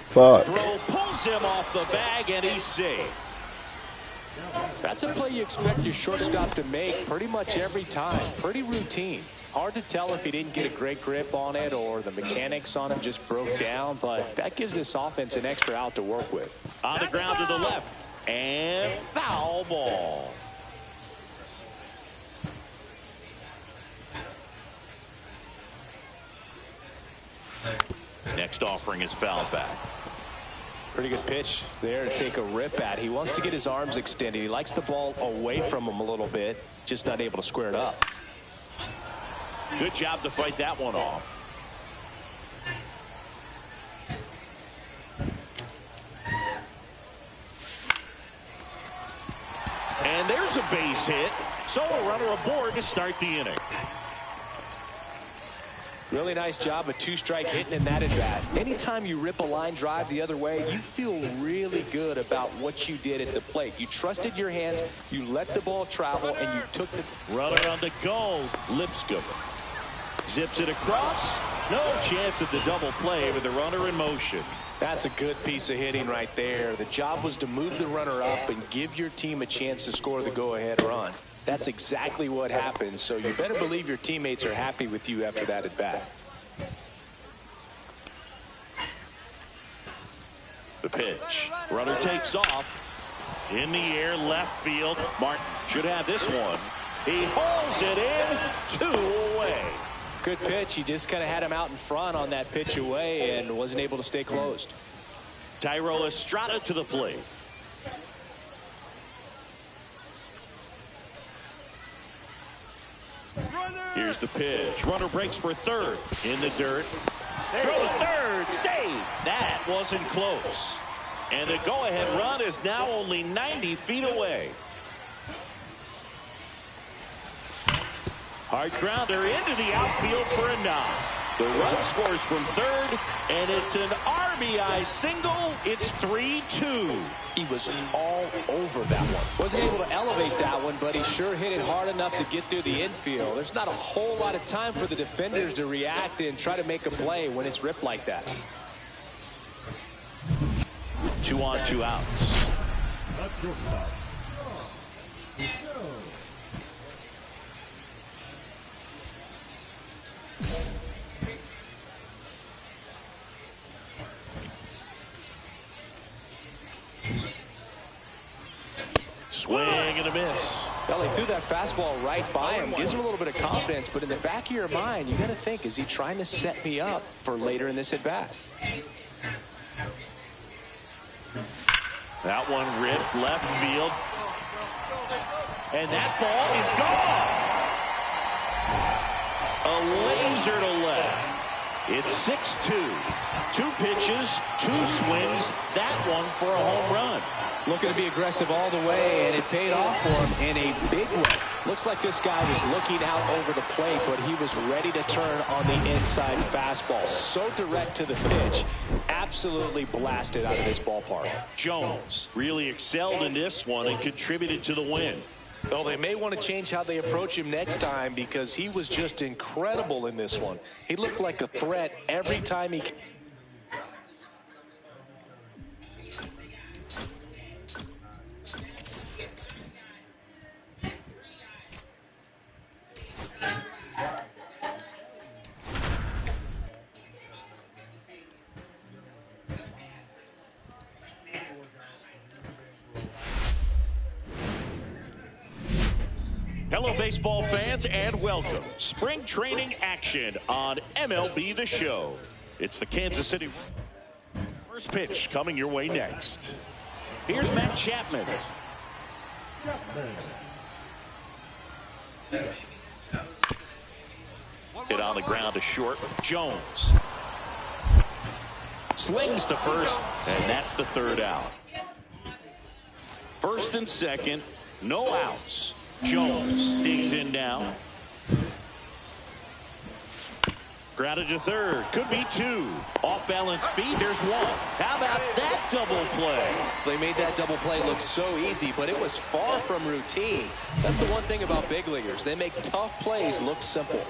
Fuck. Throw pulls him off the bag, and he's safe. That's a play you expect your shortstop to make pretty much every time. Pretty routine. Hard to tell if he didn't get a great grip on it or the mechanics on him just broke down, but that gives this offense an extra out to work with. On the ground to the left, and foul ball. Next offering is fouled back. Pretty good pitch there to take a rip at. He wants to get his arms extended. He likes the ball away from him a little bit, just not able to square it up. Good job to fight that one off. And there's a base hit. So a runner aboard to start the inning. Really nice job of two-strike hitting in that at bat. Anytime you rip a line drive the other way, you feel really good about what you did at the plate. You trusted your hands, you let the ball travel, and you took the runner on the go. Lipscomb zips it across. No chance at the double play with the runner in motion. That's a good piece of hitting right there. The job was to move the runner up and give your team a chance to score the go-ahead run. That's exactly what happened, so you better believe your teammates are happy with you after that at bat. The pitch. Runner takes off. In the air, left field. Martin should have this one. He hauls it in, 2 away. Good pitch. He just kind of had him out in front on that pitch away and wasn't able to stay closed. Thairo Estrada to the plate. Here's the pitch. Runner breaks for third. In the dirt. Throw to third. Save. That wasn't close. And the go-ahead run is now only 90 feet away. Hard grounder into the outfield for a knock. The run scores from third, and it's an RBI single. It's 3-2. He was all over that one. Wasn't able to elevate that one, but he sure hit it hard enough to get through the infield. There's not a whole lot of time for the defenders to react and try to make a play when it's ripped like that. 2 on, 2 outs. That's your side. Swing and a miss. Well, he threw that fastball right by him. Gives him a little bit of confidence, but in the back of your mind, you got to think, is he trying to set me up for later in this at-bat? That one ripped left field. And that ball is gone. A laser to left. It's 6-2. 2 pitches, 2 swings. That one for a home run. Looking to be aggressive all the way, and it paid off for him in a big way. Looks like this guy was looking out over the plate, but he was ready to turn on the inside fastball. So direct to the pitch. Absolutely blasted out of this ballpark. Jones really excelled in this one and contributed to the win. Well, they may want to change how they approach him next time because he was just incredible in this one. He looked like a threat every time he... Hello, baseball fans, and welcome. Spring training action on MLB The Show. It's the Kansas City first pitch coming your way next. Here's Matt Chapman. Hit on the ground to short. Jones slings to first, and that's the 3rd out. First and second, no outs. Jones digs in now. Grounded to third. Could be 2. Off balance feet. There's 1. How about that double play? They made that double play look so easy, but it was far from routine. That's the one thing about big leaguers. They make tough plays look simple.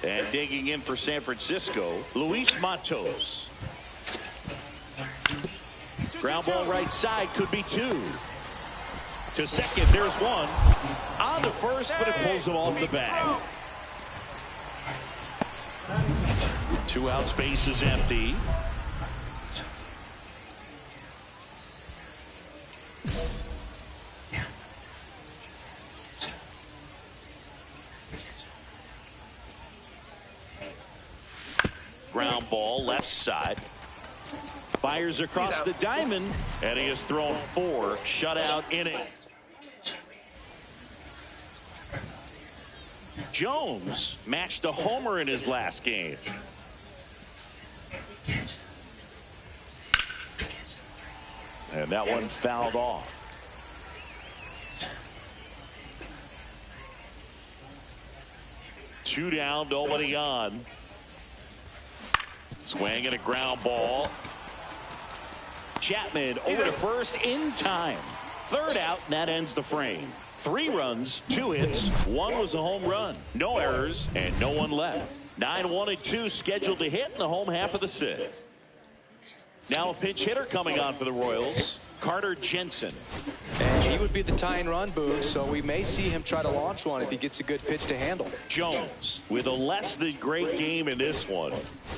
And digging in for San Francisco, Luis Matos. Ground ball right side, could be 2. To second, there's 1. On to first, but it pulls him off the bag. 2 out, space is empty. Ground ball left side. Fires across the diamond, and he has thrown 4 shutout innings. Jones matched a homer in his last game. And that one fouled off. Two down, nobody on. Swing and a ground ball. Chapman over to first in time. Third out, and that ends the frame. 3 runs, 2 hits, 1 was a home run. No errors, and no one left. 9-1-2 scheduled to hit in the home half of the 6th. Now a pinch hitter coming on for the Royals, Carter Jensen. And he would be the tying run, Boog, so we may see him try to launch one if he gets a good pitch to handle. Jones with a less than great game in this one.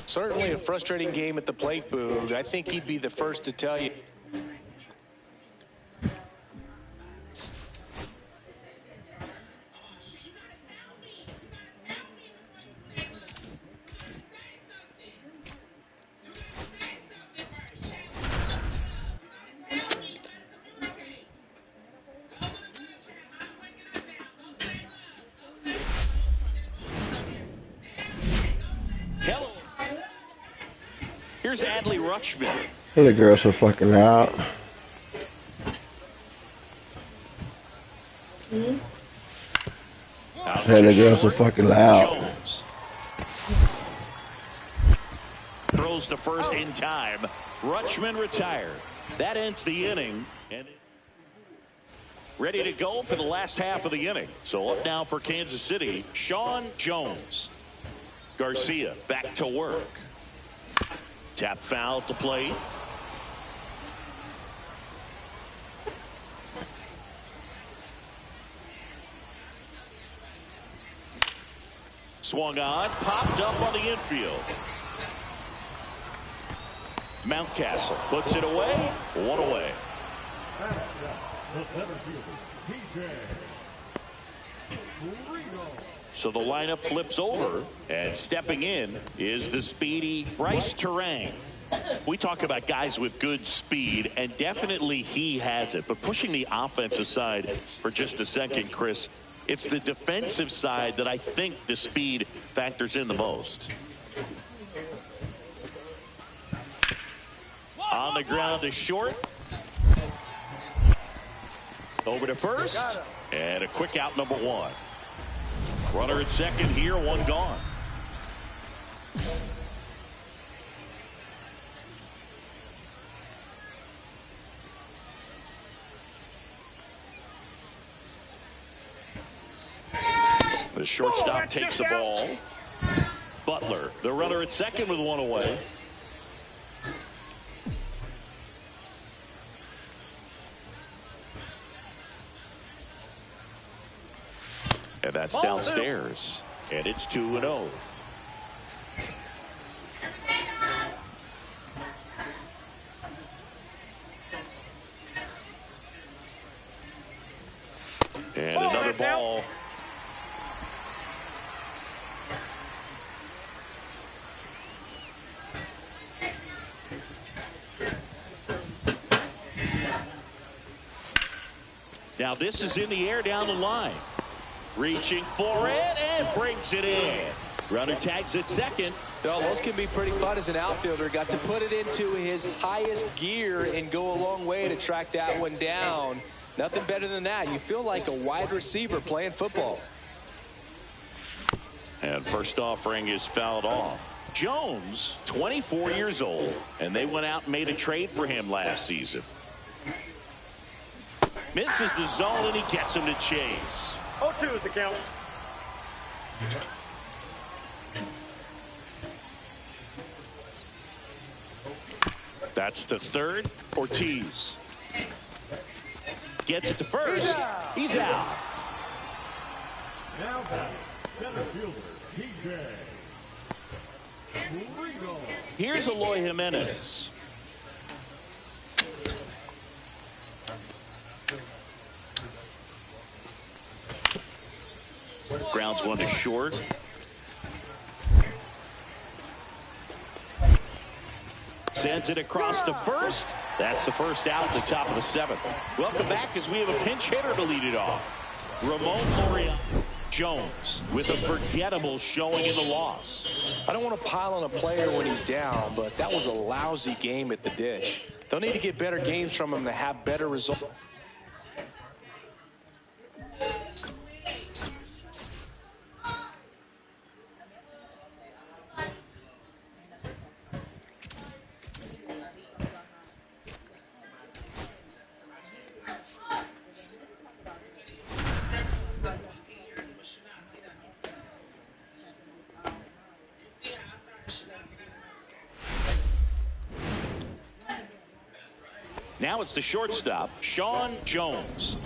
Certainly a frustrating game at the plate, Boog. I think he'd be the first to tell you. Here's Adley Rutschman. The girls so fucking loud. The girls so fucking loud. Jones throws to first in time. Rutschman retired. That ends the inning. And ready to go for the last half of the inning. So up now for Kansas City, Sean Jones. Garcia back to work. Tap foul to plate. Swung on, popped up on the infield. Mountcastle puts it away, 1 away. The center fielder, TJ Rigo. So the lineup flips over, and stepping in is the speedy Bryce Terang. We talk about guys with good speed, and definitely he has it. But pushing the offense aside for just a second, Chris, it's the defensive side that I think the speed factors in the most. On the ground to short. Over to first, and a quick out, number 1. Runner at second here, 1 gone. The shortstop takes the ball. Butler, the runner at second with 1 away. And that's downstairs. And it's 2-0. And another ball. Now this is in the air down the line. Reaching for it and brings it in. Runner tags at second. Well, those can be pretty fun as an outfielder. Got to put it into his highest gear and go a long way to track that one down. Nothing better than that. You feel like a wide receiver playing football. And first offering is fouled off. Jones, 24 years old, and they went out and made a trade for him last season. Misses the zone, and he gets him to chase. 0-2 is the count. That's to third. Ortiz gets it to first. He's out. Now back, center fielder, TJ. Here's Eloy Jimenez. Grounds one to short. Sends it across to first. That's the first out at the top of the seventh. Welcome back as we have a pinch hitter to lead it off. Ramon Laureano Jones with a forgettable showing in the loss. I don't want to pile on a player when he's down, but that was a lousy game at the dish. They'll need to get better games from him to have better results. Now it's the shortstop, Sean Jones.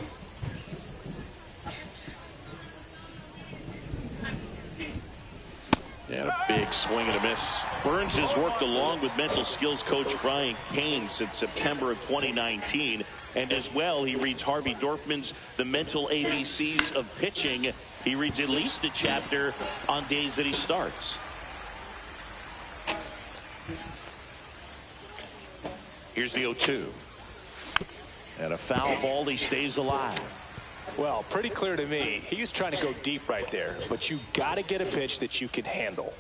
And a big swing and a miss. Burns has worked along with mental skills coach Brian Kane since September of 2019. And as well, he reads Harvey Dorfman's The Mental ABCs of Pitching. He reads at least a chapter on days that he starts. Here's the 0-2. And a foul ball, he stays alive. Well, pretty clear to me. He was trying to go deep right there, but you got to get a pitch that you can handle.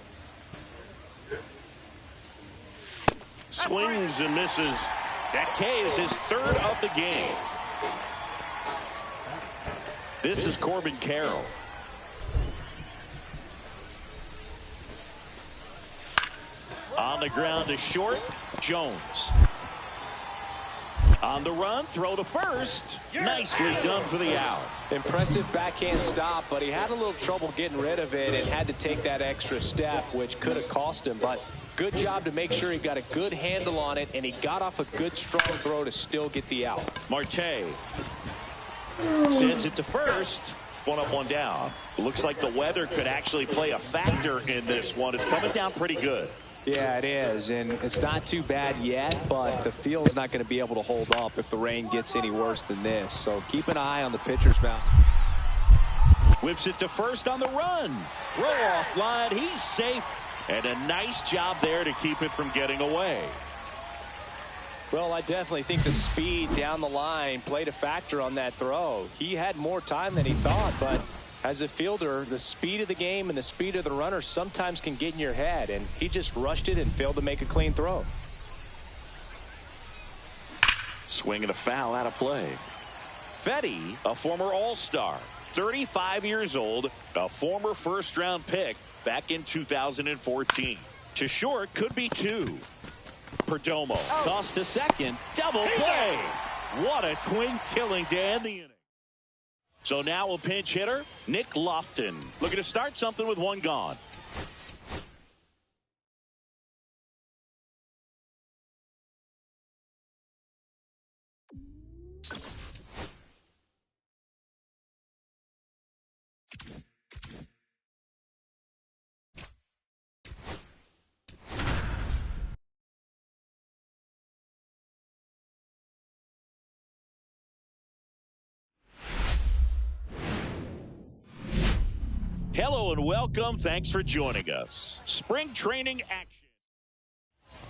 Swings and misses. That K is his third of the game. This is Corbin Carroll. On the ground to short, Jones. On the run, throw to first. Nicely done for the out. Impressive backhand stop, but he had a little trouble getting rid of it and had to take that extra step, which could have cost him. But good job to make sure he got a good handle on it, and he got off a good, strong throw to still get the out. Marte sends it to first. One up, one down. Looks like the weather could actually play a factor in this one. It's coming down pretty good. Yeah, it is, and it's not too bad yet, but the field's not going to be able to hold up if the rain gets any worse than this. So keep an eye on the pitcher's mound. Whips it to first on the run. Throw off line. He's safe. And a nice job there to keep it from getting away. Well, I definitely think the speed down the line played a factor on that throw. He had more time than he thought, but as a fielder, the speed of the game and the speed of the runner sometimes can get in your head, and he just rushed it and failed to make a clean throw. Swing and a foul out of play. Fetty, a former All-Star, 35 years old, a former first-round pick back in 2014. To short, could be two. Perdomo tossed to second, double play. What a twin killing to end the inning. So now a pinch hitter, Nick Lofton, looking to start something with one gone. Hello and welcome. Thanks for joining us. Spring training action.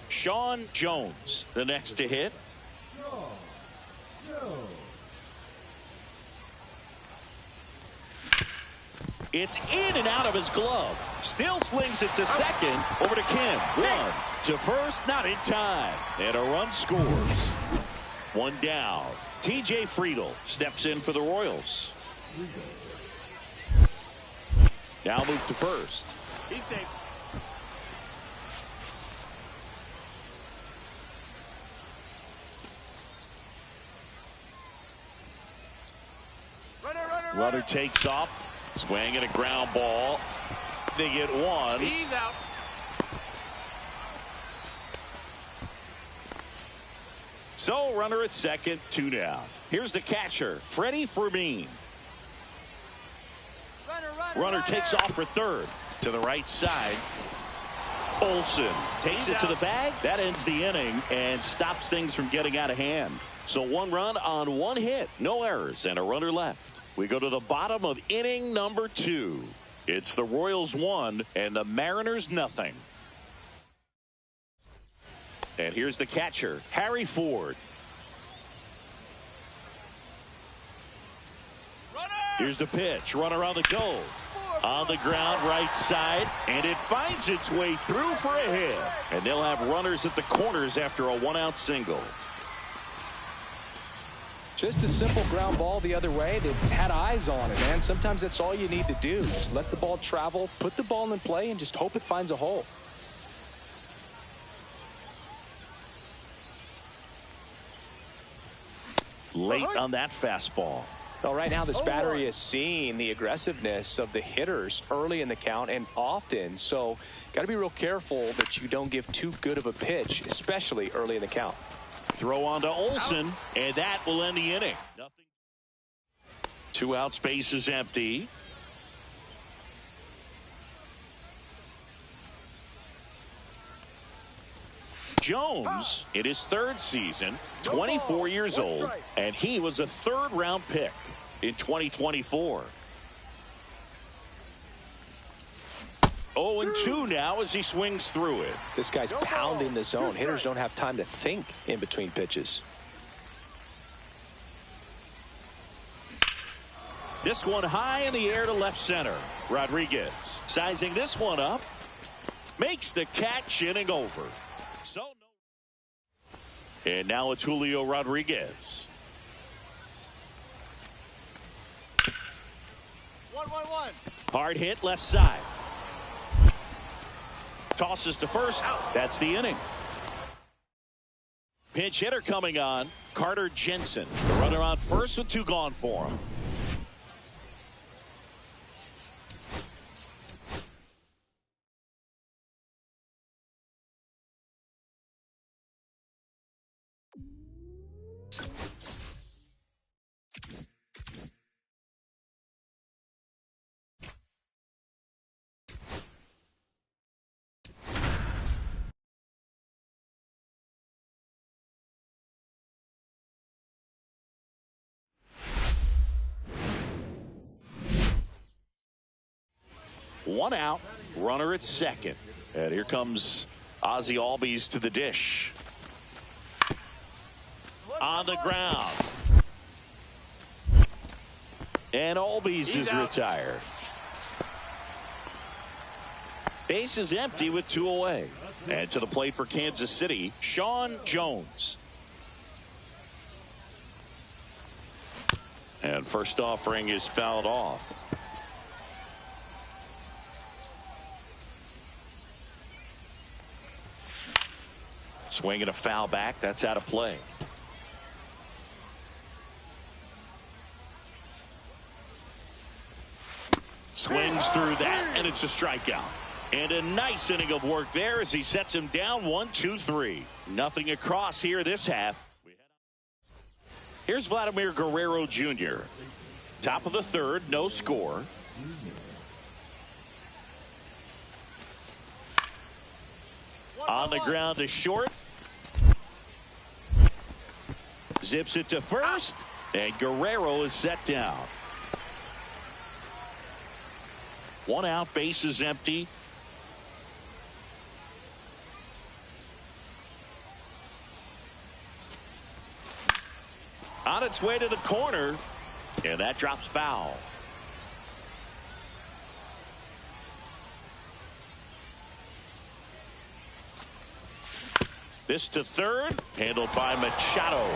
Sean Jones, the next to hit. It's in and out of his glove. Still slings it to second. Over to Kim. One to first, not in time. And a run scores. One down. TJ Friedel steps in for the Royals. Now move to first. He's safe. Runner takes off. Swing and a ground ball. They get one. He's out. So runner at second, 2 down. Here's the catcher, Freddie Fermin. Runner takes off for third. To the right side. Olsen takes it to the bag. That ends the inning and stops things from getting out of hand. So 1 run on 1 hit. No errors and a runner left. We go to the bottom of inning number 2. It's the Royals 1 and the Mariners nothing. And here's the catcher, Harry Ford. Here's the pitch. Runner on the go. On the ground, right side, and it finds its way through for a hit. And they'll have runners at the corners after a 1-out single. Just a simple ground ball the other way. They had eyes on it, man. Sometimes that's all you need to do. Just let the ball travel, put the ball in play, and just hope it finds a hole. Late on that fastball. Well, right now this battery is seeing the aggressiveness of the hitters early in the count and often. So got to be real careful that you don't give too good of a pitch, especially early in the count. Throw on to Olsen, and that will end the inning. Nothing. 2 outs, base is empty. Jones in his 3rd season, 24 years old, and he was a 3rd-round pick in 2024. 0-2 now as he swings through it. This guy's pounding the zone. Hitters don't have time to think in between pitches. This one high in the air to left center. Rodriguez sizing this one up. Makes the catch, inning over. So no. And now it's Julio Rodriguez. 1-1-1. Hard hit left side. Tosses to first. That's the inning. Pinch hitter coming on. Carter Jensen. The runner on first with 2 gone for him. One out, runner at second. And here comes Ozzie Albies to the dish. On the ground. And Albies is retired. Base is empty with 2 away. And to the plate for Kansas City, Sean Jones. And first offering is fouled off. Swing and a foul back. That's out of play. Swings through that, and it's a strikeout. And a nice inning of work there as he sets him down 1-2-3. Nothing across here this half. Here's Vladimir Guerrero Jr. Top of the 3rd, no score. On the ground to short. Zips it to first, and Guerrero is set down. 1 out, base is empty. On its way to the corner, and that drops foul. This to third, handled by Machado.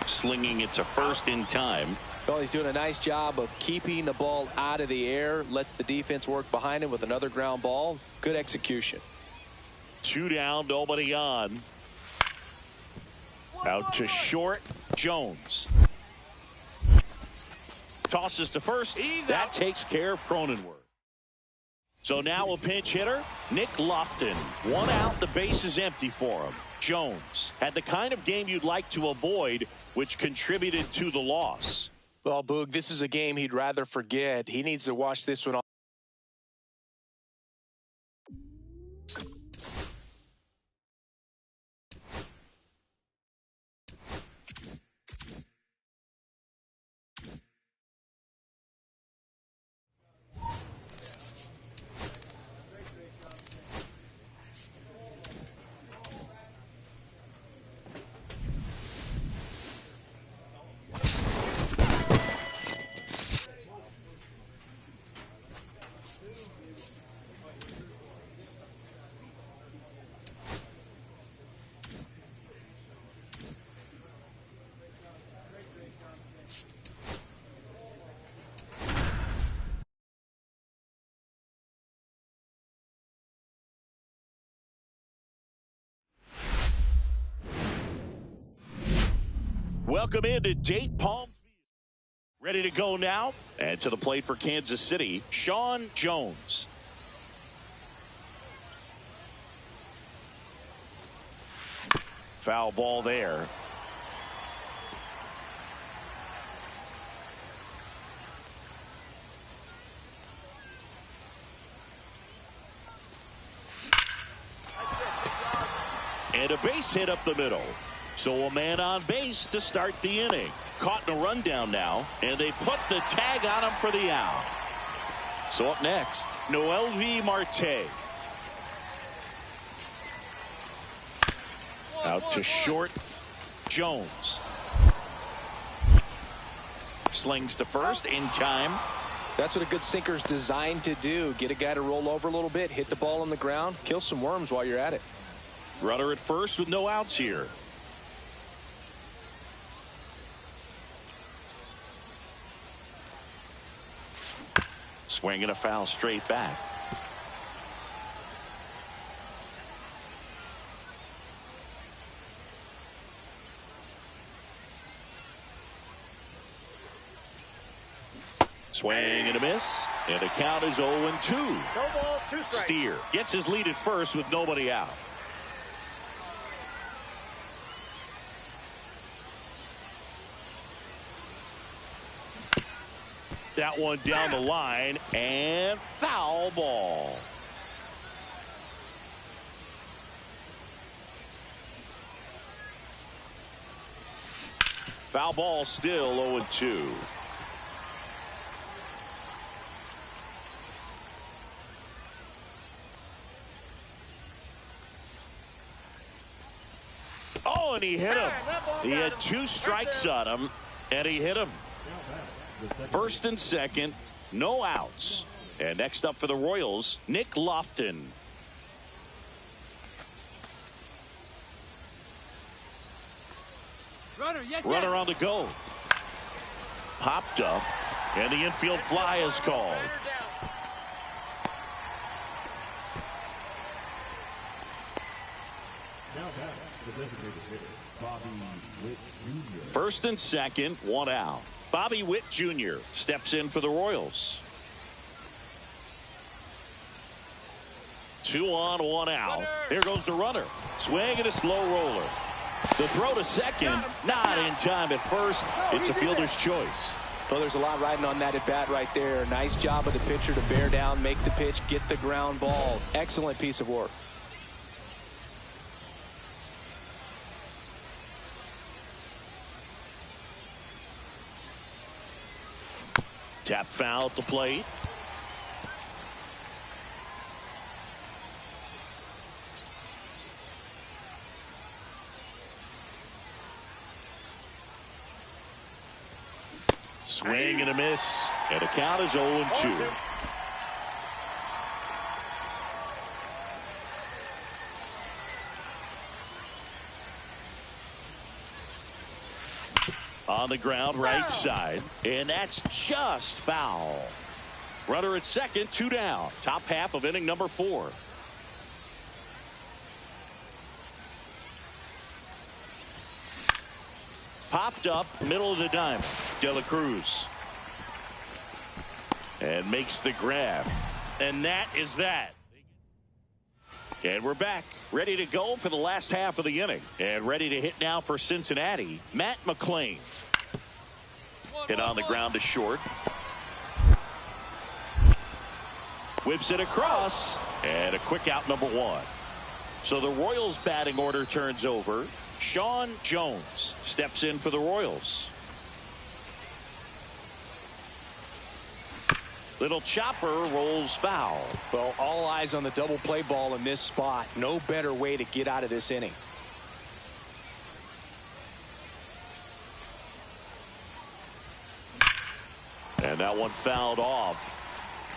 slinging it to first in time. Well, he's doing a nice job of keeping the ball out of the air. Lets the defense work behind him with another ground ball. Good execution. 2 down, nobody on. Out to short, Jones. Tosses to first. That takes care of Cronenworth. So now a pinch hitter, Nick Lofton. 1 out, the base is empty for him. Jones had the kind of game you'd like to avoid, which contributed to the loss. Well, Boog, this is a game he'd rather forget. He needs to watch this one. Welcome into Dayton Palm Field. Ready to go now. And to the plate for Kansas City, Sean Jones. Foul ball there. And a base hit up the middle. So a man on base to start the inning. Caught in a rundown now, and they put the tag on him for the out. So up next, Noelvi Marte. Out to short, Jones. Slings to first in time. That's what a good sinker's designed to do. Get a guy to roll over a little bit, hit the ball on the ground, kill some worms while you're at it. Runner at first with no outs here. Swinging a foul straight back. Swing and a miss. And the count is 0-2. No ball, 2 strikes. Steer gets his lead at first with nobody out. That one down the line, and foul ball. Foul ball still 0-2. Oh, and he hit him. He had 2 strikes on him, and he hit him. First and second, no outs. And next up for the Royals, Nick Lofton. Runner on the go. Popped up, and the infield fly is called. First and second, 1 out. Bobby Witt Jr. steps in for the Royals. 2 on, 1 out. Here goes the runner. Swing and a slow roller. The throw to second, not in time at first. It's a fielder's choice. Well, there's a lot riding on that at bat right there. Nice job of the pitcher to bear down, make the pitch, get the ground ball. Excellent piece of work. Tap foul at the plate. Swing and a miss, and the count is 0-2. On the ground, right side. And that's just foul. Runner at second, 2 down. Top half of inning number 4. Popped up, middle of the diamond. De La Cruz. And makes the grab. And that is that. And we're back. Ready to go for the last half of the inning. And ready to hit now for Cincinnati, Matt McLain. Hit on the ground to short. Whips it across. And a quick out, number 1. So the Royals batting order turns over. Sean Jones steps in for the Royals. Little chopper rolls foul. Well, all eyes on the double play ball in this spot. No better way to get out of this inning. And that one fouled off.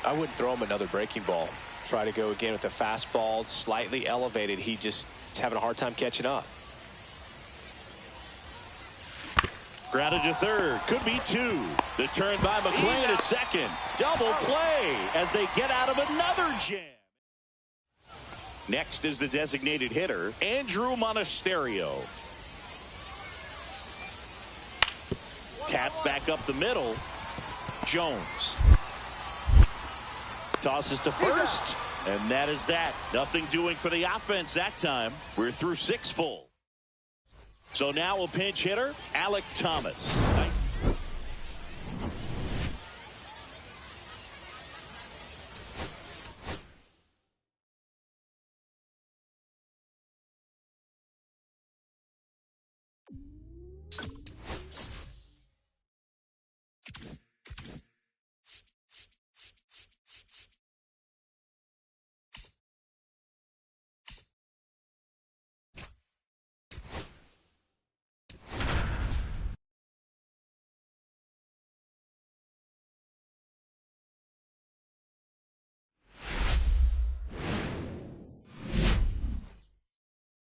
I wouldn't throw him another breaking ball. Try to go again with the fastball, slightly elevated. He just is having a hard time catching up. Grounded to third. Could be 2. The turn by McLain at second. Double play as they get out of another jam. Next is the designated hitter, Andrew Monasterio. Tap back up the middle. Jones. Tosses to first. And that is that. Nothing doing for the offense that time. We're through 6 full. So now a pinch hitter, Alek Thomas.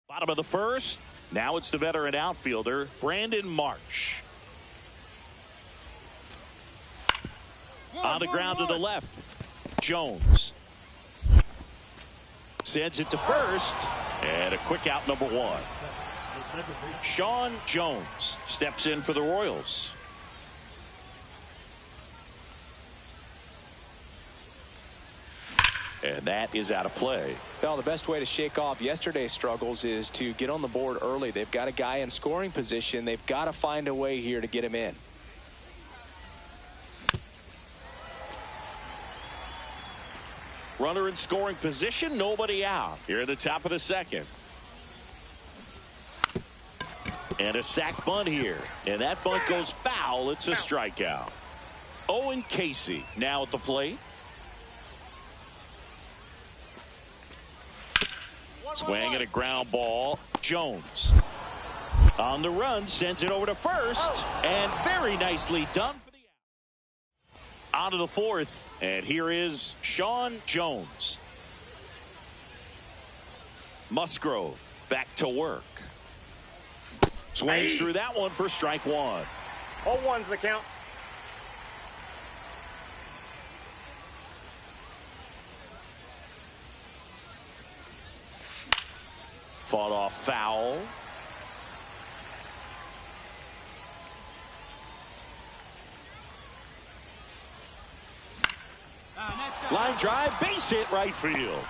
Bottom of the first. Now it's the veteran outfielder, Brandon Marsh. On the ground to the left. Jones. Sends it to first. And a quick out, number 1. Sean Jones steps in for the Royals. And that is out of play. Well, the best way to shake off yesterday's struggles is to get on the board early. They've got a guy in scoring position. They've got to find a way here to get him in. Runner in scoring position, nobody out. Here at the top of the second. And a sac bunt here. And that bunt goes foul. It's a strikeout. Owen Casey now at the plate. Swing and a ground ball. Jones on the run, sends it over to first, and very nicely done for the out. On to the 4th, and here is Sean Jones. Musgrove back to work. Swings through that one for strike 1. 0-1's the count. Fought off foul. Line drive, base hit, right field.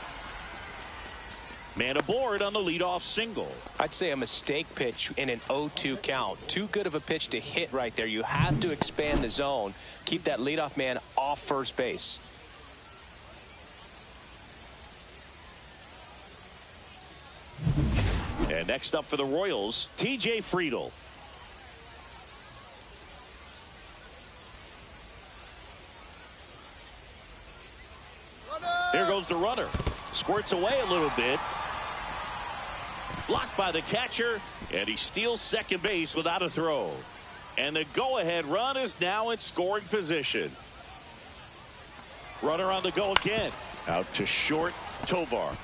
Man aboard on the leadoff single. I'd say a mistake pitch in an 0-2 count. Too good of a pitch to hit right there. You have to expand the zone. Keep that leadoff man off first base. And next up for the Royals, TJ Friedl. There goes the runner. Squirts away a little bit. Blocked by the catcher, and he steals second base without a throw. And the go-ahead run is now in scoring position. Runner on the go again. Out to short, Tovar.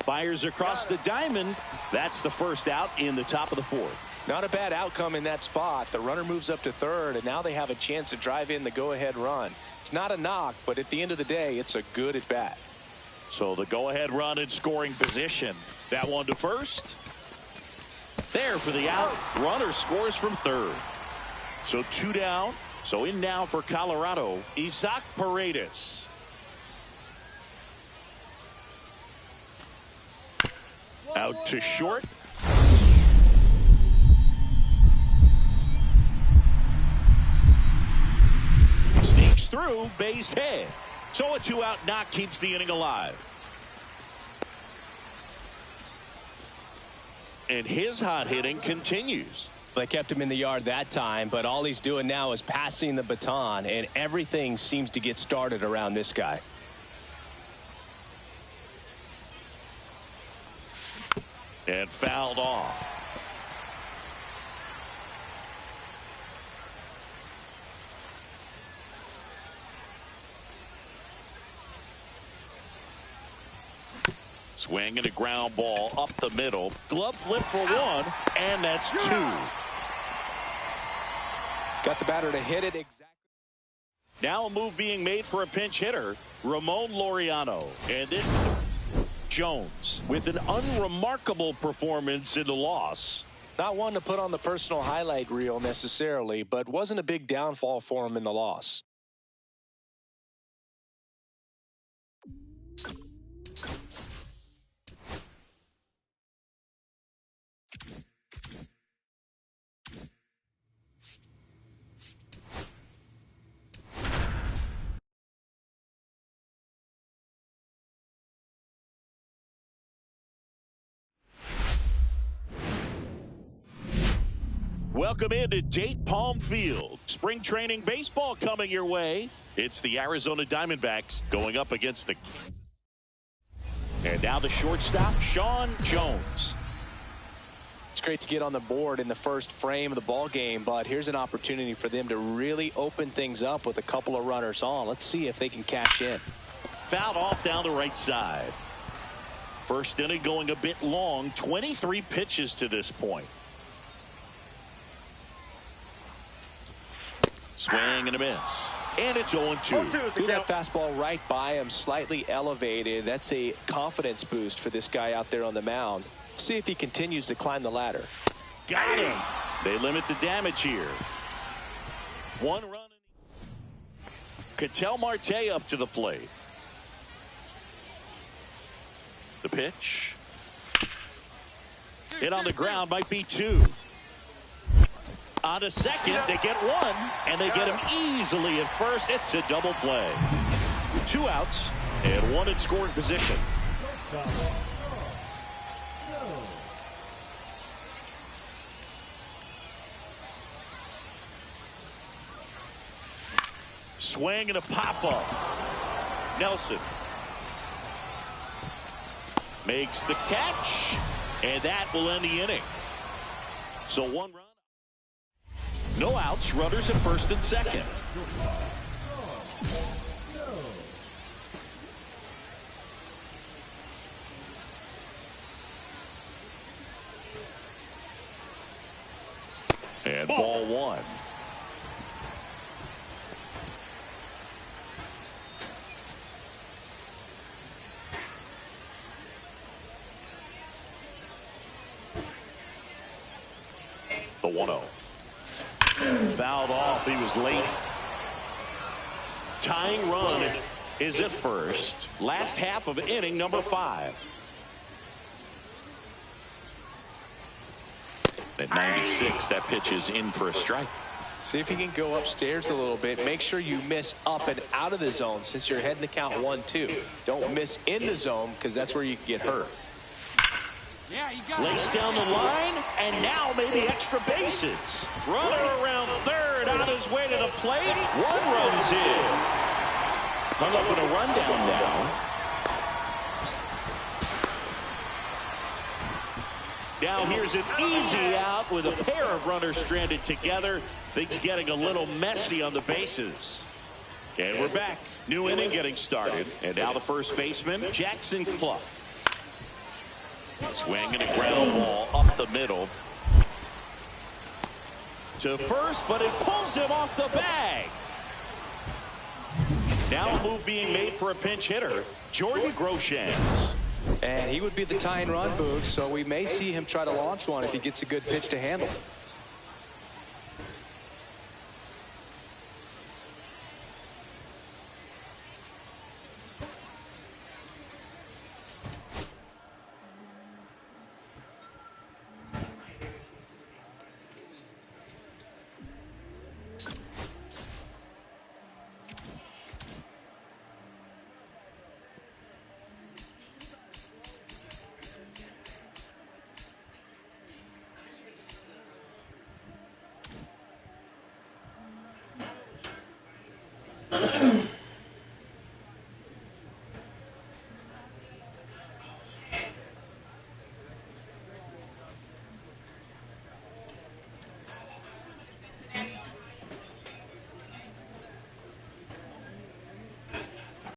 Fires across the diamond. That's the first out in the top of the 4th. Not a bad outcome in that spot. The runner moves up to third, and now they have a chance to drive in the go-ahead run. It's not a knock, but at the end of the day, it's a good at-bat. So the go-ahead run in scoring position. That one to first. There for the out. Runner scores from third. So 2 down. So in now for Colorado, Isaac Paredes. Out to short. Sneaks through, base hit. So a 2-out knock keeps the inning alive. And his hot hitting continues. They kept him in the yard that time, but all he's doing now is passing the baton, and everything seems to get started around this guy. And fouled off. Swing and a ground ball up the middle. Glove flip for one, and that's 2. Got the batter to hit it exactly. Now a move being made for a pinch hitter, Ramon Laureano. And this is Jones with an unremarkable performance in the loss. Not one to put on the personal highlight reel necessarily, but wasn't a big downfall for him in the loss. Welcome into Date Palm Field. Spring training baseball coming your way. It's the Arizona Diamondbacks going up against the... And now the shortstop, Sean Jones. It's great to get on the board in the first frame of the ball game, but here's an opportunity for them to really open things up with a couple of runners on. Let's see if they can cash in. Fouled off down the right side. First inning going a bit long. 23 pitches to this point. Swing and a miss. And it's 0-2. Threw that fastball right by him, slightly elevated. That's a confidence boost for this guy out there on the mound. See if he continues to climb the ladder. Got him. They limit the damage here. 1 run. Ketel Marte up to the plate. The pitch. Hit on the ground, might be 2. On to second, they get 1, and they get him easily at first. It's a double play. 2 outs and 1 in scoring position. Swing and a pop-up. Nelson makes the catch, and that will end the inning. So 1 run. No outs, runners at first and second. And ball 1. The 1-0. Fouled off. He was late. Tying run is at first. Last half of inning number 5. At 96, that pitch is in for a strike. See if you can go upstairs a little bit. Make sure you miss up and out of the zone since you're heading to count 1-2. Don't miss in the zone because that's where you can get hurt. Yeah, you got Lace down the line, and now maybe extra bases. Runner around third, on his way to the plate. 1 runs in. Hung up in a rundown now. Now here's an easy out with a pair of runners stranded together. Things getting a little messy on the bases. And we're back. New inning getting started. And now the first baseman, Jackson Clough. Swing and a ground ball up the middle. to first, but it pulls him off the bag. Now a move being made for a pinch hitter, Jordan Groshans. And he would be the tying run, Boog, so we may see him try to launch one if he gets a good pitch to handle.